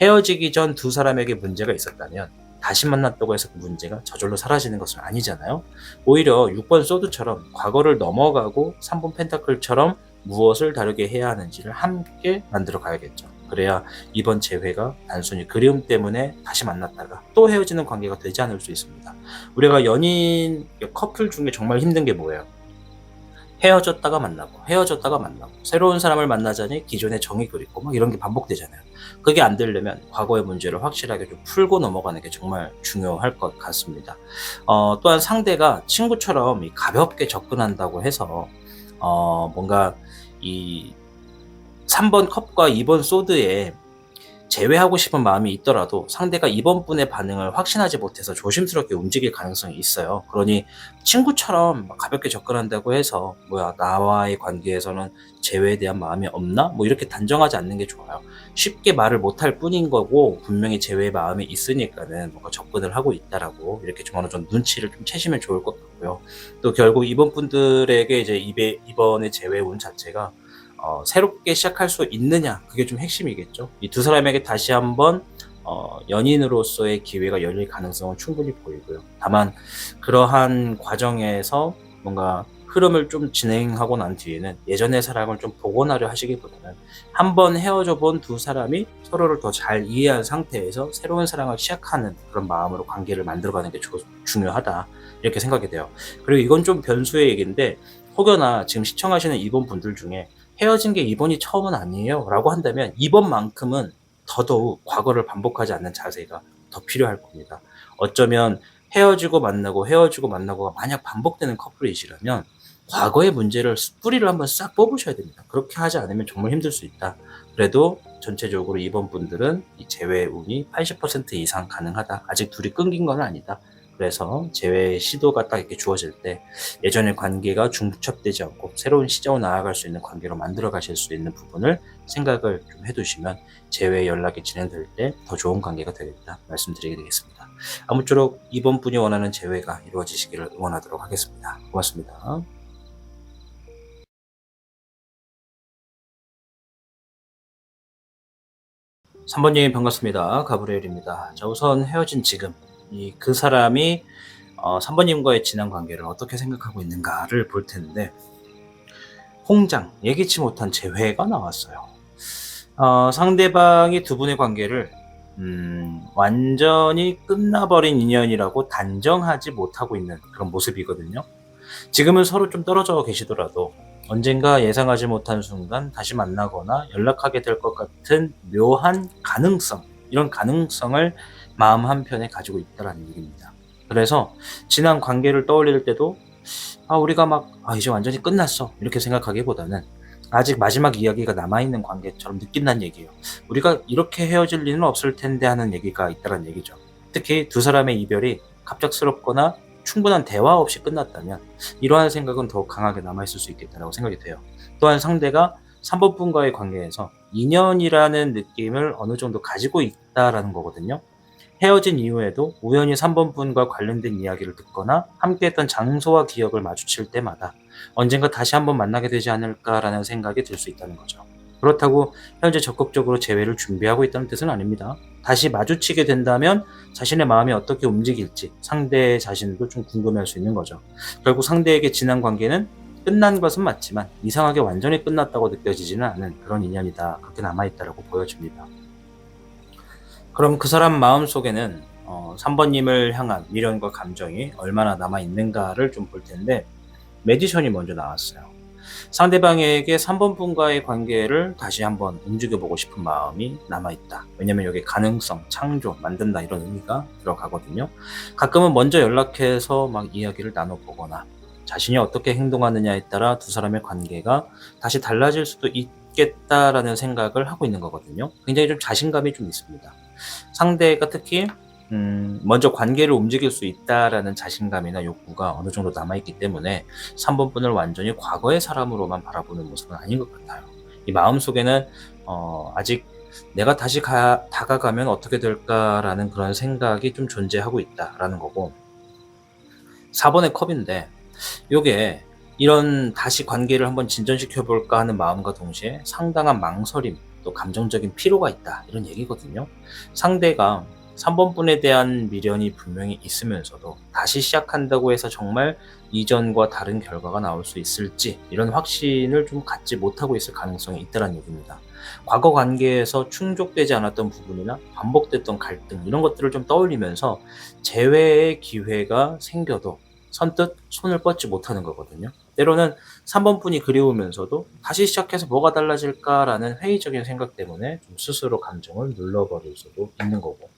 헤어지기 전 두 사람에게 문제가 있었다면 다시 만났다고 해서 그 문제가 저절로 사라지는 것은 아니잖아요. 오히려 6번 소드처럼 과거를 넘어가고 3번 펜타클처럼 무엇을 다르게 해야 하는지를 함께 만들어 가야겠죠. 그래야 이번 재회가 단순히 그리움 때문에 다시 만났다가 또 헤어지는 관계가 되지 않을 수 있습니다. 우리가 연인, 커플 중에 정말 힘든 게 뭐예요? 헤어졌다가 만나고 새로운 사람을 만나자니 기존의 정이 그립고 막 이런 게 반복되잖아요. 그게 안 되려면 과거의 문제를 확실하게 좀 풀고 넘어가는 게 정말 중요할 것 같습니다. 또한 상대가 친구처럼 가볍게 접근한다고 해서 뭔가 이 3번 컵과 2번 소드에 제외하고 싶은 마음이 있더라도 상대가 이번 분의 반응을 확신하지 못해서 조심스럽게 움직일 가능성이 있어요. 그러니 친구처럼 가볍게 접근한다고 해서 나와의 관계에서는 재회에 대한 마음이 없나? 이렇게 단정하지 않는 게 좋아요. 쉽게 말을 못할 뿐인 거고 분명히 재회의 마음이 있으니까는 뭔가 접근을 하고 있다라고 이렇게 좀 어느 정도 눈치를 좀 채시면 좋을 것 같고요. 또 결국 이번 분들에게 이제 이번의 재회 운 자체가 새롭게 시작할 수 있느냐, 그게 좀 핵심이겠죠. 이 두 사람에게 다시 한번 연인으로서의 기회가 열릴 가능성은 충분히 보이고요. 다만 그러한 과정에서 뭔가 흐름을 좀 진행하고 난 뒤에는 예전의 사랑을 좀 복원하려 하시기보다는 한번 헤어져 본 두 사람이 서로를 더 잘 이해한 상태에서 새로운 사랑을 시작하는 그런 마음으로 관계를 만들어가는 게 중요하다, 이렇게 생각이 돼요. 그리고 이건 좀 변수의 얘기인데 혹여나 지금 시청하시는 이번 분들 중에 헤어진 게 이번이 처음은 아니에요 라고 한다면 이번만큼은 더더욱 과거를 반복하지 않는 자세가 더 필요할 겁니다. 어쩌면 헤어지고 만나고가 만약 반복되는 커플이시라면 과거의 문제를 뿌리를 한번 싹 뽑으셔야 됩니다. 그렇게 하지 않으면 정말 힘들 수 있다. 그래도 전체적으로 이번 분들은 이 재회 운이 80% 이상 가능하다. 아직 둘이 끊긴 건 아니다. 그래서 재회 시도가 딱 이렇게 주어질 때 예전의 관계가 중첩되지 않고 새로운 시작으로 나아갈 수 있는 관계로 만들어 가실 수 있는 부분을 생각을 좀 해두시면 재회 연락이 진행될 때 더 좋은 관계가 되겠다 말씀드리게 되겠습니다. 아무쪼록 이번 분이 원하는 재회가 이루어지시기를 응원하도록 하겠습니다. 고맙습니다. 3번님 반갑습니다. 가브리엘입니다. 자, 우선 헤어진 지금 그 사람이 3번님과의 지난 관계를 어떻게 생각하고 있는가를 볼 텐데 홍장, 예기치 못한 재회가 나왔어요. 상대방이 두 분의 관계를 완전히 끝나버린 인연이라고 단정하지 못하고 있는 그런 모습이거든요. 지금은 서로 좀 떨어져 계시더라도 언젠가 예상하지 못한 순간 다시 만나거나 연락하게 될 것 같은 묘한 가능성, 이런 가능성을 마음 한편에 가지고 있다는 얘기입니다. 그래서 지난 관계를 떠올릴 때도 우리가 이제 완전히 끝났어 이렇게 생각하기보다는 아직 마지막 이야기가 남아있는 관계처럼 느낀다는 얘기예요. 우리가 이렇게 헤어질 리는 없을 텐데 하는 얘기가 있다는 얘기죠. 특히 두 사람의 이별이 갑작스럽거나 충분한 대화 없이 끝났다면 이러한 생각은 더욱 강하게 남아있을 수 있겠다고 생각이 돼요. 또한 상대가 3번 분과의 관계에서 인연이라는 느낌을 어느 정도 가지고 있다라는 거거든요. 헤어진 이후에도 우연히 3번 분과 관련된 이야기를 듣거나 함께했던 장소와 기억을 마주칠 때마다 언젠가 다시 한번 만나게 되지 않을까라는 생각이 들 수 있다는 거죠. 그렇다고 현재 적극적으로 재회를 준비하고 있다는 뜻은 아닙니다. 다시 마주치게 된다면 자신의 마음이 어떻게 움직일지 상대 자신도 좀 궁금해할 수 있는 거죠. 결국 상대에게 지난 관계는 끝난 것은 맞지만 이상하게 완전히 끝났다고 느껴지지는 않은 그런 인연이다. 그렇게 남아있다고 보여집니다. 그럼 그 사람 마음속에는 3번님을 향한 미련과 감정이 얼마나 남아있는가를 좀 볼 텐데 매지션이 먼저 나왔어요. 상대방에게 3번 분과의 관계를 다시 한번 움직여보고 싶은 마음이 남아있다. 왜냐면 여기 가능성, 창조, 만든다 이런 의미가 들어가거든요. 가끔은 먼저 연락해서 이야기를 나눠보거나 자신이 어떻게 행동하느냐에 따라 두 사람의 관계가 다시 달라질 수도 있겠다라는 생각을 하고 있는 거거든요. 굉장히 좀 자신감이 좀 있습니다. 상대가 특히 먼저 관계를 움직일 수 있다라는 자신감이나 욕구가 어느 정도 남아있기 때문에 3번 분을 완전히 과거의 사람으로만 바라보는 모습은 아닌 것 같아요. 이 마음속에는 아직 내가 다시 다가가면 어떻게 될까라는 그런 생각이 좀 존재하고 있다라는 거고 4번의 컵인데 요게 이런 다시 관계를 한번 진전시켜볼까 하는 마음과 동시에 상당한 망설임 또 감정적인 피로가 있다 이런 얘기거든요. 상대가 3번 분에 대한 미련이 분명히 있으면서도 다시 시작한다고 해서 정말 이전과 다른 결과가 나올 수 있을지 이런 확신을 좀 갖지 못하고 있을 가능성이 있다는 얘기입니다. 과거 관계에서 충족되지 않았던 부분이나 반복됐던 갈등 이런 것들을 좀 떠올리면서 재회의 기회가 생겨도 선뜻 손을 뻗지 못하는 거거든요. 때로는 3번 분이 그리우면서도 다시 시작해서 뭐가 달라질까라는 회의적인 생각 때문에 좀 스스로 감정을 눌러버릴 수도 있는 거고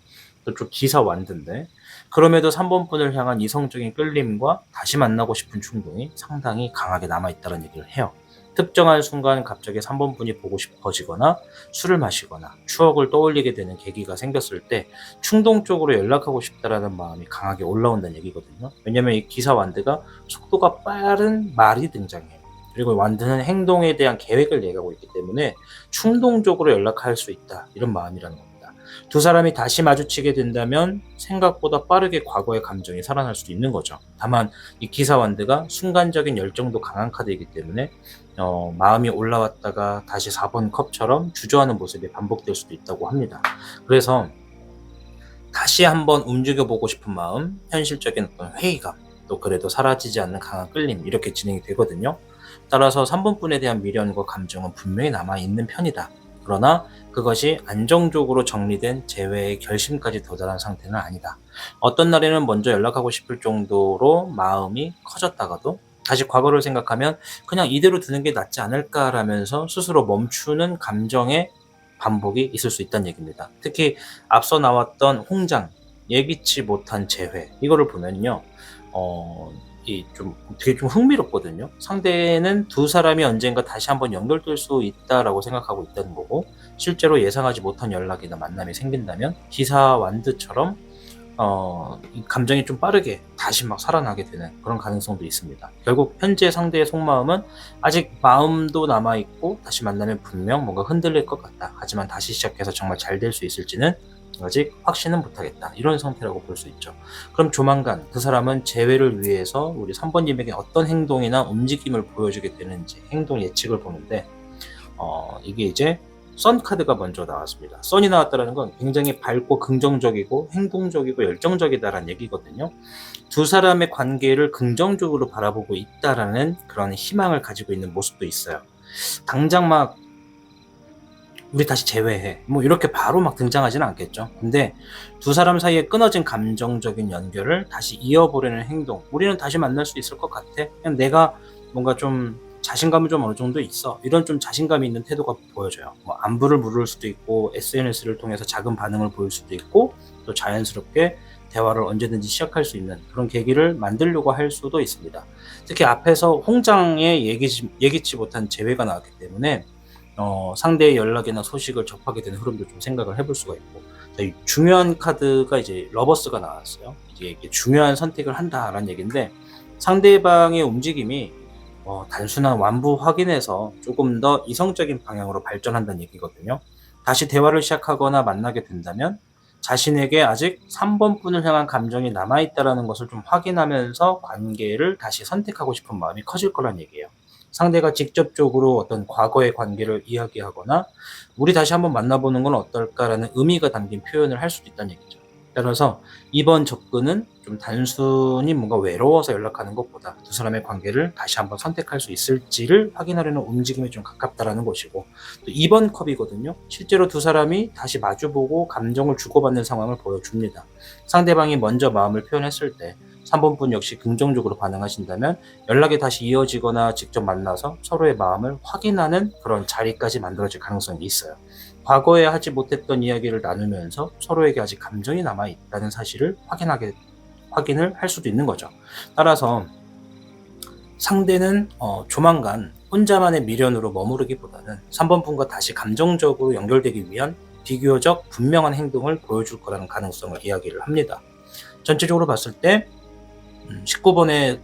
또 좀 기사완드인데 그럼에도 3번 분을 향한 이성적인 끌림과 다시 만나고 싶은 충동이 상당히 강하게 남아있다는 얘기를 해요. 특정한 순간 갑자기 3번 분이 보고 싶어지거나 술을 마시거나 추억을 떠올리게 되는 계기가 생겼을 때 충동적으로 연락하고 싶다라는 마음이 강하게 올라온다는 얘기거든요. 왜냐면 이 기사 완드가 속도가 빠른 말이 등장해요. 그리고 완드는 행동에 대한 계획을 얘기하고 있기 때문에 충동적으로 연락할 수 있다 이런 마음이라는 겁니다. 두 사람이 다시 마주치게 된다면 생각보다 빠르게 과거의 감정이 살아날 수도 있는 거죠. 다만 이 기사 완드가 순간적인 열정도 강한 카드이기 때문에 마음이 올라왔다가 다시 4번 컵처럼 주저하는 모습이 반복될 수도 있다고 합니다. 그래서 다시 한번 움직여보고 싶은 마음, 현실적인 어떤 회의감, 또 그래도 사라지지 않는 강한 끌림 이렇게 진행이 되거든요. 따라서 3번 분에 대한 미련과 감정은 분명히 남아있는 편이다. 그러나 그것이 안정적으로 정리된 재회의 결심까지 도달한 상태는 아니다. 어떤 날에는 먼저 연락하고 싶을 정도로 마음이 커졌다가도 다시 과거를 생각하면 그냥 이대로 두는 게 낫지 않을까라면서 스스로 멈추는 감정의 반복이 있을 수 있다는 얘기입니다. 특히 앞서 나왔던 홍장, 예기치 못한 재회, 이거를 보면요, 되게 좀 흥미롭거든요. 상대는 두 사람이 언젠가 다시 한번 연결될 수 있다라고 생각하고 있다는 거고, 실제로 예상하지 못한 연락이나 만남이 생긴다면 기사 완드처럼 이 감정이 좀 빠르게 다시 막 살아나게 되는 그런 가능성도 있습니다. 결국 현재 상대의 속마음은 아직 마음도 남아있고 다시 만나면 분명 뭔가 흔들릴 것 같다. 하지만 다시 시작해서 정말 잘 될 수 있을지는 아직 확신은 못하겠다. 이런 상태라고 볼 수 있죠. 그럼 조만간 그 사람은 재회를 위해서 우리 3번님에게 어떤 행동이나 움직임을 보여주게 되는지 행동 예측을 보는데 이게 이제 선 카드가 먼저 나왔습니다. 선이 나왔다는 건 굉장히 밝고 긍정적이고 행동적이고 열정적이다라는 얘기거든요. 두 사람의 관계를 긍정적으로 바라보고 있다라는 그런 희망을 가지고 있는 모습도 있어요. 당장 막 우리 다시 재회해 뭐 이렇게 바로 막 등장하지는 않겠죠. 근데 두 사람 사이에 끊어진 감정적인 연결을 다시 이어보려는 행동, 우리는 다시 만날 수 있을 것 같아, 그냥 내가 뭔가 좀 자신감이 좀 어느 정도 있어, 이런 좀 자신감이 있는 태도가 보여져요. 뭐 안부를 물을 수도 있고 SNS를 통해서 작은 반응을 보일 수도 있고 또 자연스럽게 대화를 언제든지 시작할 수 있는 그런 계기를 만들려고 할 수도 있습니다. 특히 앞에서 홍장의 예기치 못한 재회가 나왔기 때문에 상대의 연락이나 소식을 접하게 되는 흐름도 좀 생각을 해볼 수가 있고, 중요한 카드가 이제 러버스가 나왔어요. 이게 중요한 선택을 한다라는 얘기인데, 상대방의 움직임이 단순한 완부 확인에서 조금 더 이성적인 방향으로 발전한다는 얘기거든요. 다시 대화를 시작하거나 만나게 된다면 자신에게 아직 3번 분을 향한 감정이 남아있다는 것을 좀 확인하면서 관계를 다시 선택하고 싶은 마음이 커질 거란 얘기예요. 상대가 직접적으로 어떤 과거의 관계를 이야기하거나 우리 다시 한번 만나보는 건 어떨까라는 의미가 담긴 표현을 할 수도 있다는 얘기죠. 따라서 이번 접근은 좀 단순히 뭔가 외로워서 연락하는 것보다 두 사람의 관계를 다시 한번 선택할 수 있을지를 확인하려는 움직임에 좀 가깝다라는 것이고, 또 2번 컵이거든요. 실제로 두 사람이 다시 마주보고 감정을 주고받는 상황을 보여줍니다. 상대방이 먼저 마음을 표현했을 때 3번 분 역시 긍정적으로 반응하신다면 연락이 다시 이어지거나 직접 만나서 서로의 마음을 확인하는 그런 자리까지 만들어질 가능성이 있어요. 과거에 하지 못했던 이야기를 나누면서 서로에게 아직 감정이 남아있다는 사실을 확인을 할 수도 있는 거죠. 따라서 상대는 조만간 혼자만의 미련으로 머무르기보다는 3번 분과 다시 감정적으로 연결되기 위한 비교적 분명한 행동을 보여줄 거라는 가능성을 이야기를 합니다. 전체적으로 봤을 때 19번의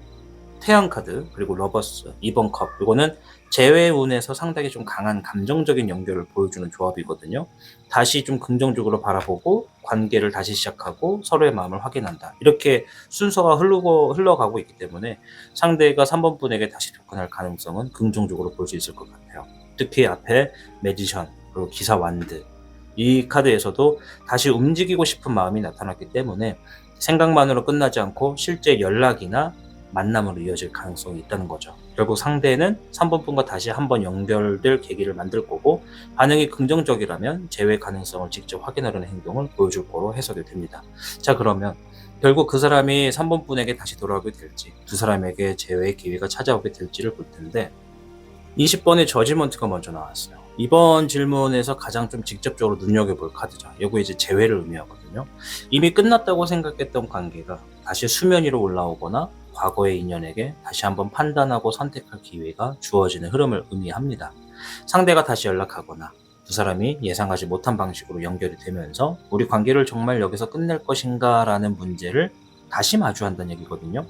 태양 카드, 그리고 러버스, 2번 컵, 이거는 재회운에서 상당히 좀 강한 감정적인 연결을 보여주는 조합이거든요. 다시 좀 긍정적으로 바라보고 관계를 다시 시작하고 서로의 마음을 확인한다, 이렇게 순서가 흘러가고 있기 때문에 상대가 3번 분에게 다시 접근할 가능성은 긍정적으로 볼 수 있을 것 같아요. 특히 앞에 매지션, 그리고 기사 완드, 이 카드에서도 다시 움직이고 싶은 마음이 나타났기 때문에 생각만으로 끝나지 않고 실제 연락이나 만남으로 이어질 가능성이 있다는 거죠. 결국 상대는 3번 분과 다시 한번 연결될 계기를 만들 거고, 반응이 긍정적이라면 재회 가능성을 직접 확인하려는 행동을 보여줄 거로 해석이 됩니다. 자, 그러면 결국 그 사람이 3번 분에게 다시 돌아오게 될지, 두 사람에게 재회의 기회가 찾아오게 될지를 볼 텐데, 20번의 저지먼트가 먼저 나왔어요. 이번 질문에서 가장 좀 직접적으로 눈여겨볼 카드죠. 이거 이제 재회를 의미하거든요. 이미 끝났다고 생각했던 관계가 다시 수면 위로 올라오거나 과거의 인연에게 다시 한번 판단하고 선택할 기회가 주어지는 흐름을 의미합니다. 상대가 다시 연락하거나 두 사람이 예상하지 못한 방식으로 연결이 되면서 우리 관계를 정말 여기서 끝낼 것인가 라는 문제를 다시 마주한다는 얘기거든요.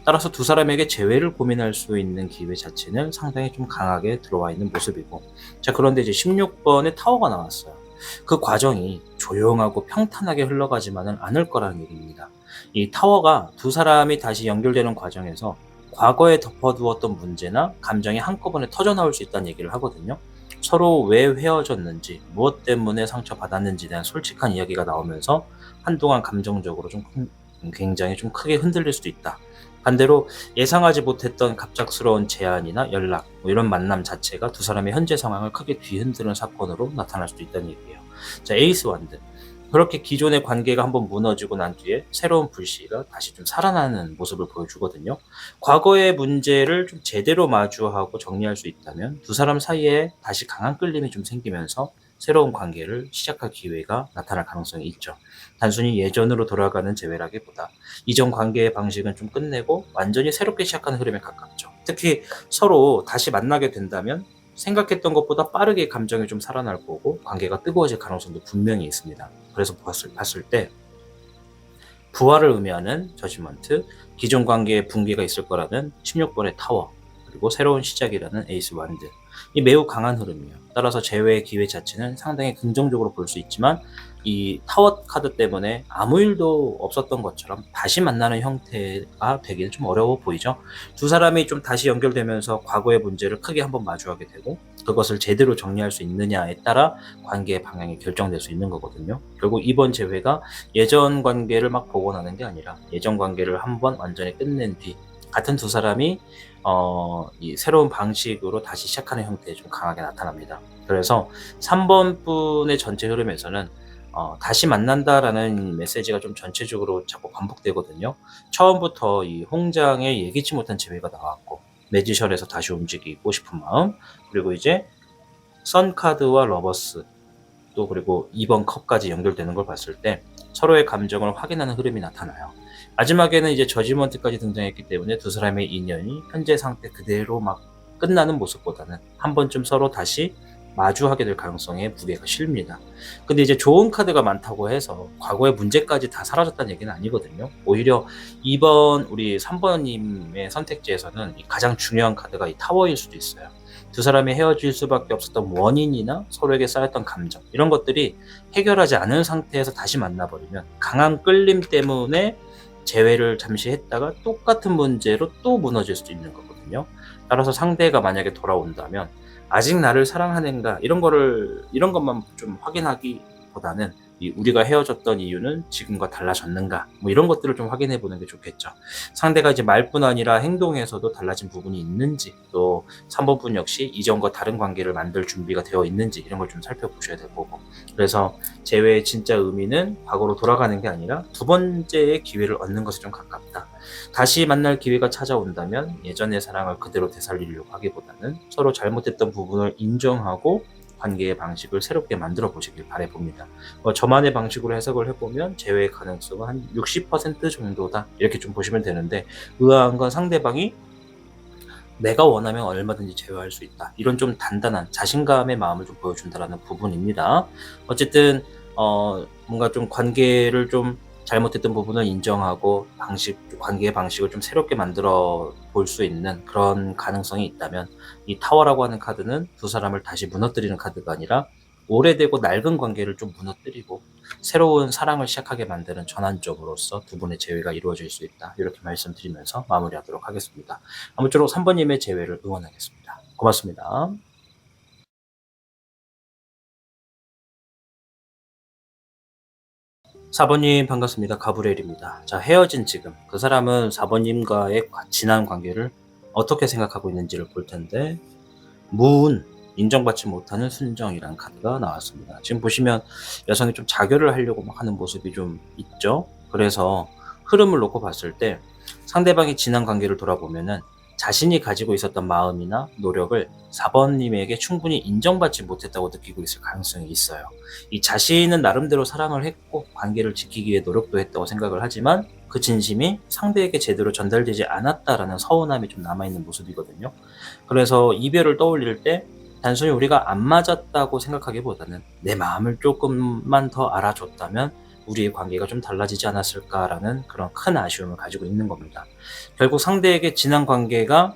따라서 두 사람에게 재회를 고민할 수 있는 기회 자체는 상당히 좀 강하게 들어와 있는 모습이고, 자, 그런데 이제 16번의 타워가 나왔어요. 그 과정이 조용하고 평탄하게 흘러가지만은 않을 거라는 얘기입니다. 이 타워가 두 사람이 다시 연결되는 과정에서 과거에 덮어두었던 문제나 감정이 한꺼번에 터져나올 수 있다는 얘기를 하거든요. 서로 왜 헤어졌는지, 무엇 때문에 상처받았는지에 대한 솔직한 이야기가 나오면서 한동안 감정적으로 좀 굉장히 좀 크게 흔들릴 수도 있다. 반대로 예상하지 못했던 갑작스러운 제안이나 연락, 이런 만남 자체가 두 사람의 현재 상황을 크게 뒤흔드는 사건으로 나타날 수도 있다는 얘기예요. 자, 에이스 완드. 그렇게 기존의 관계가 한번 무너지고 난 뒤에 새로운 불씨가 다시 좀 살아나는 모습을 보여주거든요. 과거의 문제를 좀 제대로 마주하고 정리할 수 있다면 두 사람 사이에 다시 강한 끌림이 좀 생기면서 새로운 관계를 시작할 기회가 나타날 가능성이 있죠. 단순히 예전으로 돌아가는 재회라기보다 이전 관계의 방식은 좀 끝내고 완전히 새롭게 시작하는 흐름에 가깝죠. 특히 서로 다시 만나게 된다면 생각했던 것보다 빠르게 감정이 좀 살아날 거고 관계가 뜨거워질 가능성도 분명히 있습니다. 그래서 봤을 때 부활을 의미하는 저지먼트, 기존 관계에 붕괴가 있을 거라는 16번의 타워, 그리고 새로운 시작이라는 에이스 완드. 이 매우 강한 흐름이에요. 따라서 재회의 기회 자체는 상당히 긍정적으로 볼 수 있지만 이 타워 카드 때문에 아무 일도 없었던 것처럼 다시 만나는 형태가 되기는 좀 어려워 보이죠. 두 사람이 좀 다시 연결되면서 과거의 문제를 크게 한번 마주하게 되고 그것을 제대로 정리할 수 있느냐에 따라 관계의 방향이 결정될 수 있는 거거든요. 결국 이번 재회가 예전 관계를 막 복원하는 게 아니라 예전 관계를 한번 완전히 끝낸 뒤 같은 두 사람이 이 새로운 방식으로 다시 시작하는 형태에 좀 강하게 나타납니다. 그래서 3번 분의 전체 흐름에서는 다시 만난다라는 메시지가 좀 전체적으로 자꾸 반복되거든요. 처음부터 이 홍장에 예기치 못한 재회가 나왔고 매지션에서 다시 움직이고 싶은 마음, 그리고 이제 선카드와 러버스, 또 그리고 2번 컵까지 연결되는 걸 봤을 때 서로의 감정을 확인하는 흐름이 나타나요. 마지막에는 이제 저지먼트까지 등장했기 때문에 두 사람의 인연이 현재 상태 그대로 막 끝나는 모습보다는 한 번쯤 서로 다시 마주하게 될 가능성에 무게가 실립니다. 근데 이제 좋은 카드가 많다고 해서 과거의 문제까지 다 사라졌다는 얘기는 아니거든요. 오히려 이번 우리 3번님의 선택지에서는 가장 중요한 카드가 이 타워일 수도 있어요. 두 사람이 헤어질 수밖에 없었던 원인이나 서로에게 쌓였던 감정, 이런 것들이 해결하지 않은 상태에서 다시 만나버리면 강한 끌림 때문에 재회를 잠시 했다가 똑같은 문제로 또 무너질 수도 있는 거거든요. 따라서 상대가 만약에 돌아온다면 아직 나를 사랑하는가 이런 것만 좀 확인하기보다는 우리가 헤어졌던 이유는 지금과 달라졌는가 뭐 이런 것들을 좀 확인해 보는 게 좋겠죠. 상대가 이제 말뿐 아니라 행동에서도 달라진 부분이 있는지, 또 3번 분 역시 이전과 다른 관계를 만들 준비가 되어 있는지 이런 걸 좀 살펴보셔야 될 거고. 그래서 재회의 진짜 의미는 과거로 돌아가는 게 아니라 두 번째의 기회를 얻는 것에 좀 가깝다. 다시 만날 기회가 찾아온다면 예전의 사랑을 그대로 되살리려고 하기보다는 서로 잘못했던 부분을 인정하고 관계의 방식을 새롭게 만들어 보시길 바라봅니다. 저만의 방식으로 해석을 해보면 재회의 가능성은 한 60% 정도다 이렇게 좀 보시면 되는데, 의아한 건 상대방이 내가 원하면 얼마든지 제어할 수 있다, 이런 좀 단단한 자신감의 마음을 좀 보여준다라는 부분입니다. 어쨌든 뭔가 좀 관계를 좀 잘못했던 부분을 인정하고 관계의 방식을 좀 새롭게 만들어 볼 수 있는 그런 가능성이 있다면 이 타워라고 하는 카드는 두 사람을 다시 무너뜨리는 카드가 아니라 오래되고 낡은 관계를 좀 무너뜨리고 새로운 사랑을 시작하게 만드는 전환점으로서 두 분의 재회가 이루어질 수 있다, 이렇게 말씀드리면서 마무리하도록 하겠습니다. 아무쪼록 3번님의 재회를 응원하겠습니다. 고맙습니다. 4번님 반갑습니다. 가브리엘입니다. 자, 헤어진 지금 그 사람은 4번님과의 지난 관계를 어떻게 생각하고 있는지를 볼 텐데, 무운, 인정받지 못하는 순정이라는 카드가 나왔습니다. 지금 보시면 여성이 좀 자결을 하려고 막 하는 모습이 좀 있죠. 그래서 흐름을 놓고 봤을 때 상대방이 지난 관계를 돌아보면은 자신이 가지고 있었던 마음이나 노력을 4번님에게 충분히 인정받지 못했다고 느끼고 있을 가능성이 있어요. 이 자신은 나름대로 사랑을 했고 관계를 지키기 위해 노력도 했다고 생각을 하지만 그 진심이 상대에게 제대로 전달되지 않았다라는 서운함이 좀 남아있는 모습이거든요. 그래서 이별을 떠올릴 때 단순히 우리가 안 맞았다고 생각하기보다는 내 마음을 조금만 더 알아줬다면 우리의 관계가 좀 달라지지 않았을까라는 그런 큰 아쉬움을 가지고 있는 겁니다. 결국 상대에게 지난 관계가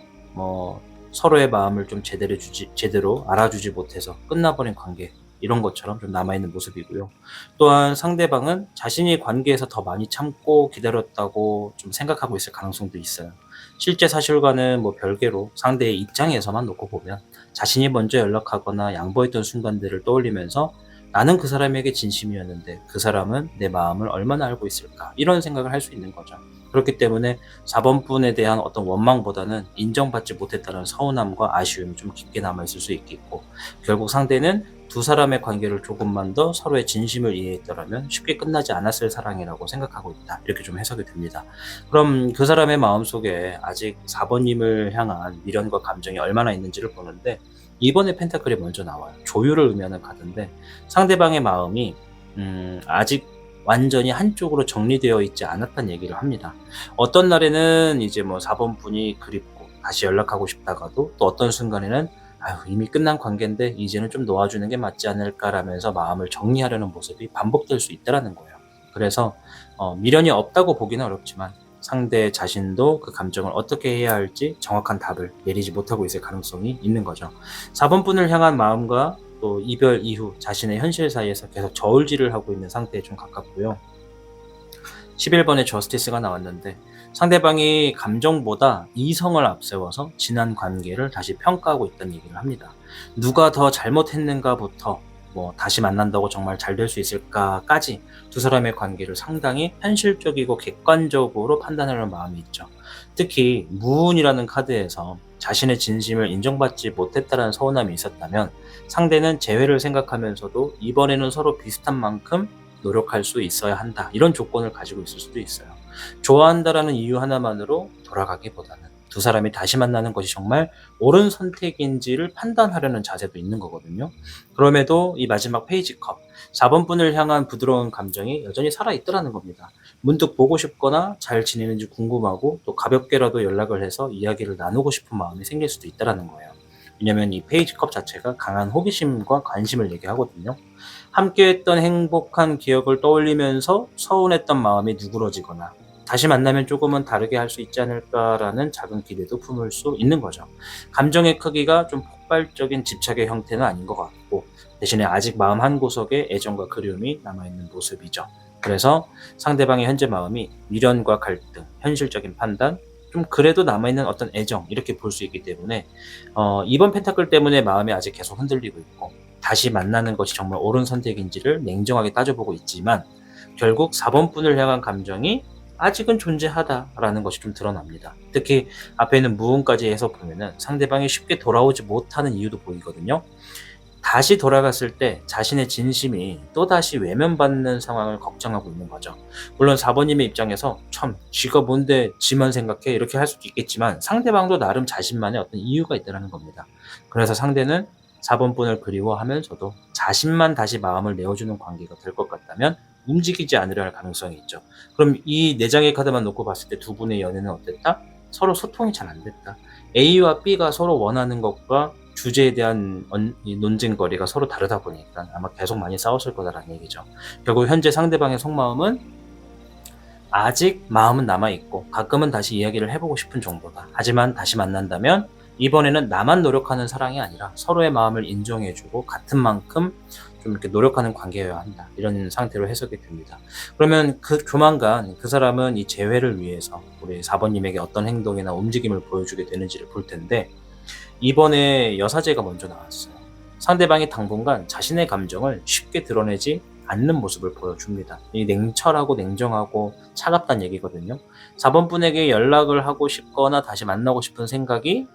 서로의 마음을 좀 제대로 알아주지 못해서 끝나버린 관계, 이런 것처럼 좀 남아있는 모습이고요. 또한 상대방은 자신이 관계에서 더 많이 참고 기다렸다고 좀 생각하고 있을 가능성도 있어요. 실제 사실과는 별개로 상대의 입장에서만 놓고 보면 자신이 먼저 연락하거나 양보했던 순간들을 떠올리면서 나는 그 사람에게 진심이었는데 그 사람은 내 마음을 얼마나 알고 있을까, 이런 생각을 할 수 있는 거죠. 그렇기 때문에 4번 분에 대한 어떤 원망보다는 인정받지 못했다는 서운함과 아쉬움이 좀 깊게 남아있을 수 있겠고, 결국 상대는 두 사람의 관계를 조금만 더 서로의 진심을 이해했더라면 쉽게 끝나지 않았을 사랑이라고 생각하고 있다. 이렇게 좀 해석이 됩니다. 그럼 그 사람의 마음속에 아직 4번님을 향한 미련과 감정이 얼마나 있는지를 보는데, 2번의 펜타클이 먼저 나와요. 조율을 의미하는 카드인데, 상대방의 마음이 아직 완전히 한쪽으로 정리되어 있지 않았다는 얘기를 합니다. 어떤 날에는 이제 뭐 4번 분이 그립고 다시 연락하고 싶다가도, 또 어떤 순간에는 아유, 이미 끝난 관계인데 이제는 좀 놓아주는 게 맞지 않을까라면서 마음을 정리하려는 모습이 반복될 수 있다는 거예요. 그래서 미련이 없다고 보기는 어렵지만 상대 자신도 그 감정을 어떻게 해야 할지 정확한 답을 내리지 못하고 있을 가능성이 있는 거죠. 4번 분을 향한 마음과 또 이별 이후 자신의 현실 사이에서 계속 저울질을 하고 있는 상태에 좀 가깝고요. 11번의 저스티스가 나왔는데, 상대방이 감정보다 이성을 앞세워서 지난 관계를 다시 평가하고 있다는 얘기를 합니다. 누가 더 잘못했는가부터 다시 만난다고 정말 잘 될 수 있을까까지 두 사람의 관계를 상당히 현실적이고 객관적으로 판단하려는 마음이 있죠. 특히 무운이라는 카드에서 자신의 진심을 인정받지 못했다는 서운함이 있었다면, 상대는 재회를 생각하면서도 이번에는 서로 비슷한 만큼 노력할 수 있어야 한다, 이런 조건을 가지고 있을 수도 있어요. 좋아한다라는 이유 하나만으로 돌아가기보다는 두 사람이 다시 만나는 것이 정말 옳은 선택인지를 판단하려는 자세도 있는 거거든요. 그럼에도 이 마지막 페이지 컵, 4번 분을 향한 부드러운 감정이 여전히 살아있더라는 겁니다. 문득 보고 싶거나 잘 지내는지 궁금하고, 또 가볍게라도 연락을 해서 이야기를 나누고 싶은 마음이 생길 수도 있다는 거예요. 왜냐면 이 페이지 컵 자체가 강한 호기심과 관심을 얘기하거든요. 함께했던 행복한 기억을 떠올리면서 서운했던 마음이 누그러지거나, 다시 만나면 조금은 다르게 할 수 있지 않을까라는 작은 기대도 품을 수 있는 거죠. 감정의 크기가 좀 폭발적인 집착의 형태는 아닌 것 같고, 대신에 아직 마음 한구석에 애정과 그리움이 남아있는 모습이죠. 그래서 상대방의 현재 마음이 미련과 갈등, 현실적인 판단, 좀 그래도 남아있는 어떤 애정, 이렇게 볼 수 있기 때문에 이번 펜타클 때문에 마음이 아직 계속 흔들리고 있고, 다시 만나는 것이 정말 옳은 선택인지를 냉정하게 따져보고 있지만, 결국 4번 분을 향한 감정이 아직은 존재하다라는 것이 좀 드러납니다. 특히 앞에 있는 무음까지 해서 보면은 상대방이 쉽게 돌아오지 못하는 이유도 보이거든요. 다시 돌아갔을 때 자신의 진심이 또다시 외면받는 상황을 걱정하고 있는 거죠. 물론 4번님의 입장에서 참 쥐가 뭔데 지만 생각해, 이렇게 할 수도 있겠지만, 상대방도 나름 자신만의 어떤 이유가 있다는 겁니다. 그래서 상대는 4번 분을 그리워하면서도 자신만 다시 마음을 내어주는 관계가 될 것 같다면 움직이지 않으려 할 가능성이 있죠. 그럼 이 4장의 카드만 놓고 봤을 때 두 분의 연애는 어땠다? 서로 소통이 잘 안 됐다. A와 B가 서로 원하는 것과 주제에 대한 논쟁거리가 서로 다르다 보니까 아마 계속 많이 싸웠을 거다라는 얘기죠. 결국 현재 상대방의 속마음은 아직 마음은 남아있고 가끔은 다시 이야기를 해보고 싶은 정도다. 하지만 다시 만난다면 이번에는 나만 노력하는 사랑이 아니라 서로의 마음을 인정해주고 같은 만큼 좀 이렇게 노력하는 관계여야 한다, 이런 상태로 해석이 됩니다. 그러면 조만간 그 사람은 이 재회를 위해서 우리 4번님에게 어떤 행동이나 움직임을 보여주게 되는지를 볼 텐데, 이번에 여사제가 먼저 나왔어요. 상대방이 당분간 자신의 감정을 쉽게 드러내지 않는 모습을 보여줍니다. 이 냉철하고 냉정하고 차갑다는 얘기거든요. 4번 분에게 연락을 하고 싶거나 다시 만나고 싶은 생각이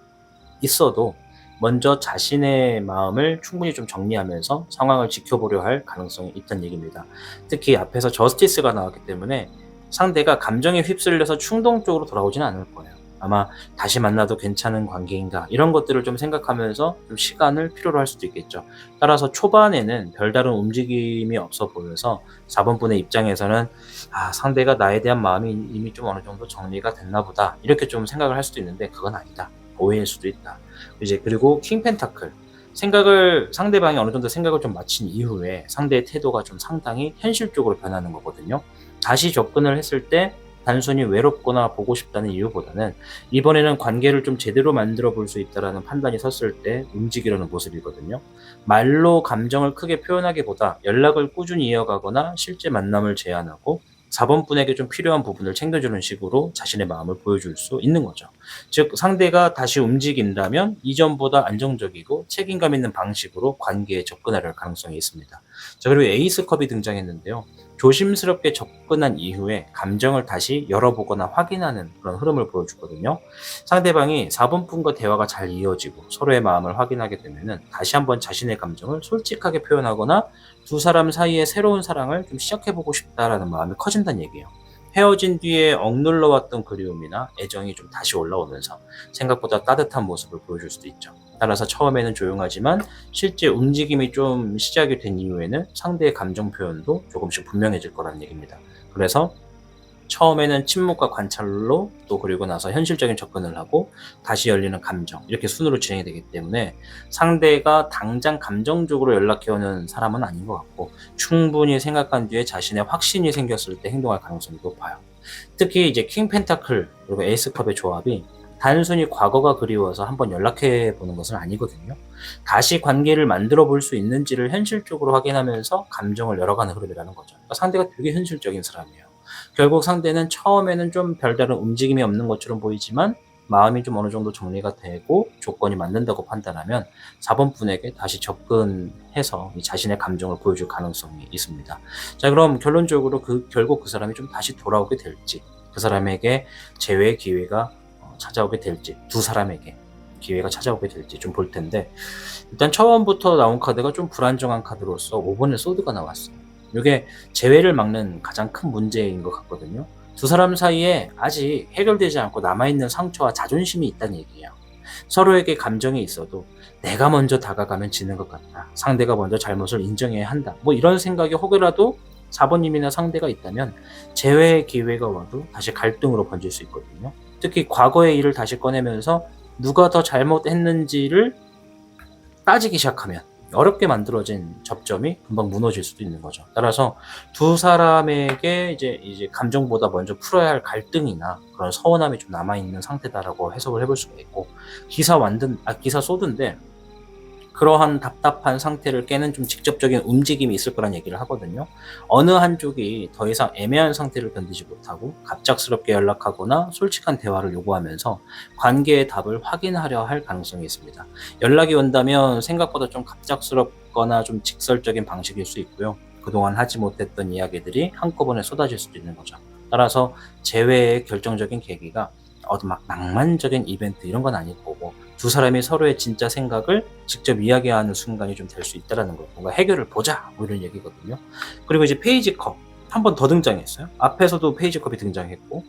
있어도 먼저 자신의 마음을 충분히 좀 정리하면서 상황을 지켜보려 할 가능성이 있다는 얘기입니다. 특히 앞에서 저스티스가 나왔기 때문에 상대가 감정에 휩쓸려서 충동적으로 돌아오지는 않을 거예요. 아마 다시 만나도 괜찮은 관계인가, 이런 것들을 좀 생각하면서 좀 시간을 필요로 할 수도 있겠죠. 따라서 초반에는 별다른 움직임이 없어 보여서 4번 분의 입장에서는 상대가 나에 대한 마음이 이미 좀 어느 정도 정리가 됐나 보다, 이렇게 좀 생각을 할 수도 있는데 그건 아니다. 오해일 수도 있다. 그리고 킹 펜타클, 상대방이 어느 정도 생각을 좀 마친 이후에 상대의 태도가 좀 상당히 현실적으로 변하는 거거든요. 다시 접근을 했을 때 단순히 외롭거나 보고 싶다는 이유보다는 이번에는 관계를 좀 제대로 만들어 볼 수 있다라는 판단이 섰을 때 움직이려는 모습이거든요. 말로 감정을 크게 표현하기보다 연락을 꾸준히 이어가거나 실제 만남을 제안하고 4번 분에게 좀 필요한 부분을 챙겨주는 식으로 자신의 마음을 보여줄 수 있는 거죠. 즉 상대가 다시 움직인다면 이전보다 안정적이고 책임감 있는 방식으로 관계에 접근할 가능성이 있습니다. 자, 그리고 에이스 컵이 등장했는데요. 조심스럽게 접근한 이후에 감정을 다시 열어보거나 확인하는 그런 흐름을 보여주거든요. 상대방이 4번분과 대화가 잘 이어지고 서로의 마음을 확인하게 되면은 다시 한번 자신의 감정을 솔직하게 표현하거나 두 사람 사이에 새로운 사랑을 좀 시작해보고 싶다라는 마음이 커진다는 얘기예요. 헤어진 뒤에 억눌러왔던 그리움이나 애정이 좀 다시 올라오면서 생각보다 따뜻한 모습을 보여줄 수도 있죠. 따라서 처음에는 조용하지만 실제 움직임이 좀 시작이 된 이후에는 상대의 감정 표현도 조금씩 분명해질 거라는 얘기입니다. 그래서 처음에는 침묵과 관찰로 또 그리고 나서 현실적인 접근을 하고 다시 열리는 감정 이렇게 순으로 진행이 되기 때문에 상대가 당장 감정적으로 연락해오는 사람은 아닌 것 같고 충분히 생각한 뒤에 자신의 확신이 생겼을 때 행동할 가능성이 높아요. 특히 이제 킹 펜타클 그리고 에이스 컵의 조합이 단순히 과거가 그리워서 한번 연락해 보는 것은 아니거든요. 다시 관계를 만들어 볼 수 있는지를 현실적으로 확인하면서 감정을 열어가는 흐름이라는 거죠. 그러니까 상대가 되게 현실적인 사람이에요. 결국 상대는 처음에는 좀 별다른 움직임이 없는 것처럼 보이지만 마음이 좀 어느 정도 정리가 되고 조건이 맞는다고 판단하면 4번 분에게 다시 접근해서 자신의 감정을 보여줄 가능성이 있습니다. 자, 그럼 결론적으로 결국 그 사람이 좀 다시 돌아오게 될지, 그 사람에게 재회의 기회가 찾아오게 될지, 두 사람에게 기회가 찾아오게 될지 좀 볼 텐데, 일단 처음부터 나온 카드가 좀 불안정한 카드로서 5번의 소드가 나왔어요. 이게 재회를 막는 가장 큰 문제인 것 같거든요. 두 사람 사이에 아직 해결되지 않고 남아있는 상처와 자존심이 있다는 얘기예요. 서로에게 감정이 있어도 내가 먼저 다가가면 지는 것 같다. 상대가 먼저 잘못을 인정해야 한다. 뭐 이런 생각이 혹여라도 4번님이나 상대가 있다면 재회의 기회가 와도 다시 갈등으로 번질 수 있거든요. 특히 과거의 일을 다시 꺼내면서 누가 더 잘못했는지를 따지기 시작하면 어렵게 만들어진 접점이 금방 무너질 수도 있는 거죠. 따라서 두 사람에게 이제 감정보다 먼저 풀어야 할 갈등이나 그런 서운함이 좀 남아있는 상태다라고 해석을 해볼 수가 있고, 기사 소드인데 그러한 답답한 상태를 깨는 좀 직접적인 움직임이 있을 거란 얘기를 하거든요. 어느 한쪽이 더 이상 애매한 상태를 견디지 못하고 갑작스럽게 연락하거나 솔직한 대화를 요구하면서 관계의 답을 확인하려 할 가능성이 있습니다. 연락이 온다면 생각보다 좀 갑작스럽거나 좀 직설적인 방식일 수 있고요. 그동안 하지 못했던 이야기들이 한꺼번에 쏟아질 수도 있는 거죠. 따라서 재회의 결정적인 계기가 막 낭만적인 이벤트 이런 건 아닐 거고, 두 사람이 서로의 진짜 생각을 직접 이야기하는 순간이 좀 될 수 있다라는 거, 뭔가 해결을 보자 뭐 이런 얘기거든요. 그리고 이제 페이지 컵 한 번 더 등장했어요. 앞에서도 페이지 컵이 등장했고,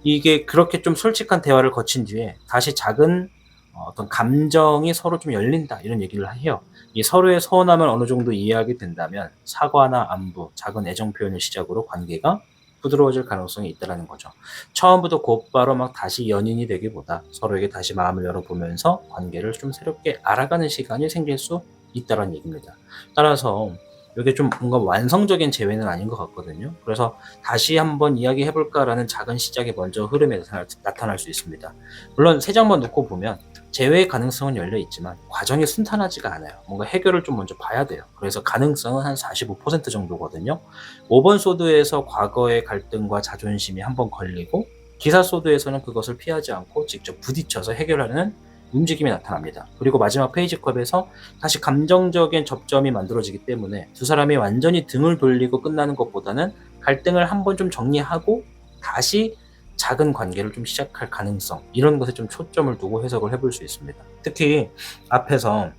이게 그렇게 좀 솔직한 대화를 거친 뒤에 다시 작은 어떤 감정이 서로 좀 열린다 이런 얘기를 해요. 이 서로의 서운함을 어느 정도 이해하게 된다면 사과나 안부, 작은 애정 표현을 시작으로 관계가 부드러워질 가능성이 있다는 거죠. 처음부터 곧바로 막 다시 연인이 되기보다 서로에게 다시 마음을 열어보면서 관계를 좀 새롭게 알아가는 시간이 생길 수 있다는 얘기입니다. 따라서 이게 좀 뭔가 완성적인 재회는 아닌 것 같거든요. 그래서 다시 한번 이야기해볼까라는 작은 시작이 먼저 흐름에 나타날 수 있습니다. 물론 세 장만 놓고 보면 재회의 가능성은 열려있지만 과정이 순탄하지가 않아요. 뭔가 해결을 좀 먼저 봐야 돼요. 그래서 가능성은 한 45% 정도거든요. 5번 소드에서 과거의 갈등과 자존심이 한번 걸리고, 기사 소드에서는 그것을 피하지 않고 직접 부딪혀서 해결하는 움직임이 나타납니다. 그리고 마지막 페이지 컵에서 다시 감정적인 접점이 만들어지기 때문에 두 사람이 완전히 등을 돌리고 끝나는 것보다는 갈등을 한번 좀 정리하고 다시 작은 관계를 좀 시작할 가능성, 이런 것에 좀 초점을 두고 해석을 해볼 수 있습니다. 특히 앞에서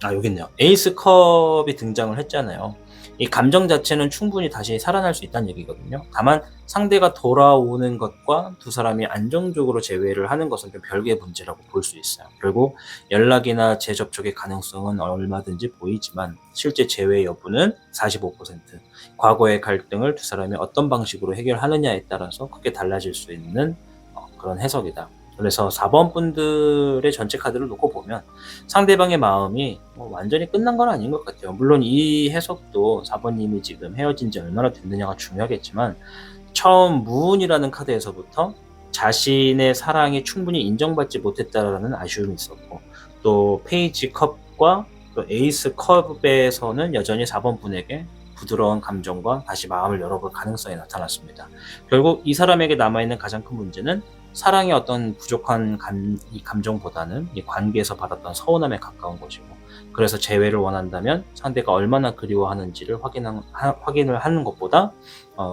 여기 있네요. 에이스 컵이 등장을 했잖아요. 이 감정 자체는 충분히 다시 살아날 수 있다는 얘기거든요. 다만 상대가 돌아오는 것과 두 사람이 안정적으로 재회를 하는 것은 좀 별개의 문제라고 볼 수 있어요. 결국 연락이나 재접촉의 가능성은 얼마든지 보이지만 실제 재회 여부는 45%, 과거의 갈등을 두 사람이 어떤 방식으로 해결하느냐에 따라서 크게 달라질 수 있는 그런 해석이다. 그래서 4번 분들의 전체 카드를 놓고 보면 상대방의 마음이 완전히 끝난 건 아닌 것 같아요. 물론 이 해석도 4번님이 지금 헤어진 지 얼마나 됐느냐가 중요하겠지만, 처음 무운이라는 카드에서부터 자신의 사랑이 충분히 인정받지 못했다라는 아쉬움이 있었고, 또 페이지 컵과 또 에이스 컵에서는 여전히 4번 분에게 부드러운 감정과 다시 마음을 열어볼 가능성이 나타났습니다. 결국 이 사람에게 남아있는 가장 큰 문제는 사랑의 어떤 부족한 이 감정보다는 이 관계에서 받았던 서운함에 가까운 것이고, 그래서 재회를 원한다면 상대가 얼마나 그리워하는지를 확인을 하는 것보다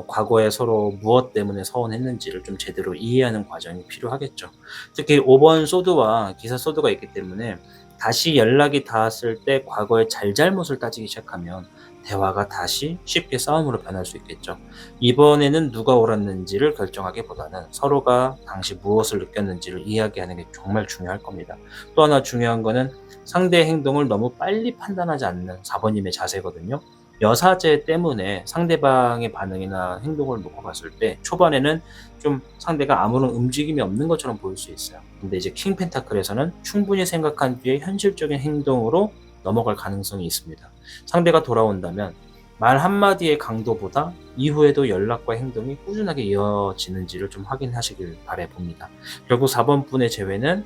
과거에 서로 무엇 때문에 서운했는지를 좀 제대로 이해하는 과정이 필요하겠죠. 특히 5번 소드와 기사 소드가 있기 때문에 다시 연락이 닿았을 때 과거의 잘잘못을 따지기 시작하면 대화가 다시 쉽게 싸움으로 변할 수 있겠죠. 이번에는 누가 옳았는지를 결정하기보다는 서로가 당시 무엇을 느꼈는지를 이야기하는 게 정말 중요할 겁니다. 또 하나 중요한 거는 상대의 행동을 너무 빨리 판단하지 않는 4번님의 자세거든요. 여사제 때문에 상대방의 반응이나 행동을 놓고 봤을 때 초반에는 좀 상대가 아무런 움직임이 없는 것처럼 보일 수 있어요. 근데 이제 킹 펜타클에서는 충분히 생각한 뒤에 현실적인 행동으로 넘어갈 가능성이 있습니다. 상대가 돌아온다면 말 한마디의 강도보다 이후에도 연락과 행동이 꾸준하게 이어지는지를 좀 확인하시길 바라봅니다. 결국 4번 분의 재회는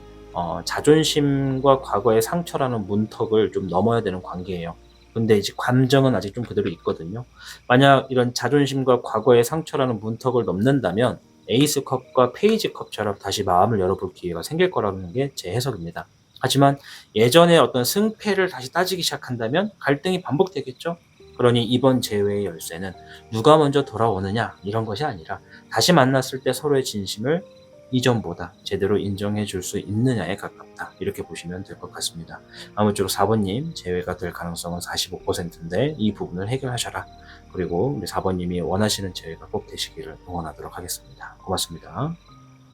자존심과 과거의 상처라는 문턱을 좀 넘어야 되는 관계예요. 근데 이제 감정은 아직 좀 그대로 있거든요. 만약 이런 자존심과 과거의 상처라는 문턱을 넘는다면 에이스 컵과 페이지 컵처럼 다시 마음을 열어볼 기회가 생길 거라는 게 제 해석입니다. 하지만 예전의 어떤 승패를 다시 따지기 시작한다면 갈등이 반복되겠죠? 그러니 이번 재회의 열쇠는 누가 먼저 돌아오느냐 이런 것이 아니라 다시 만났을 때 서로의 진심을 이전보다 제대로 인정해 줄 수 있느냐에 가깝다. 이렇게 보시면 될 것 같습니다. 아무쪼록 4번님 재회가 될 가능성은 45%인데 이 부분을 해결하셔라. 그리고 우리 4번님이 원하시는 재회가 꼭 되시기를 응원하도록 하겠습니다. 고맙습니다.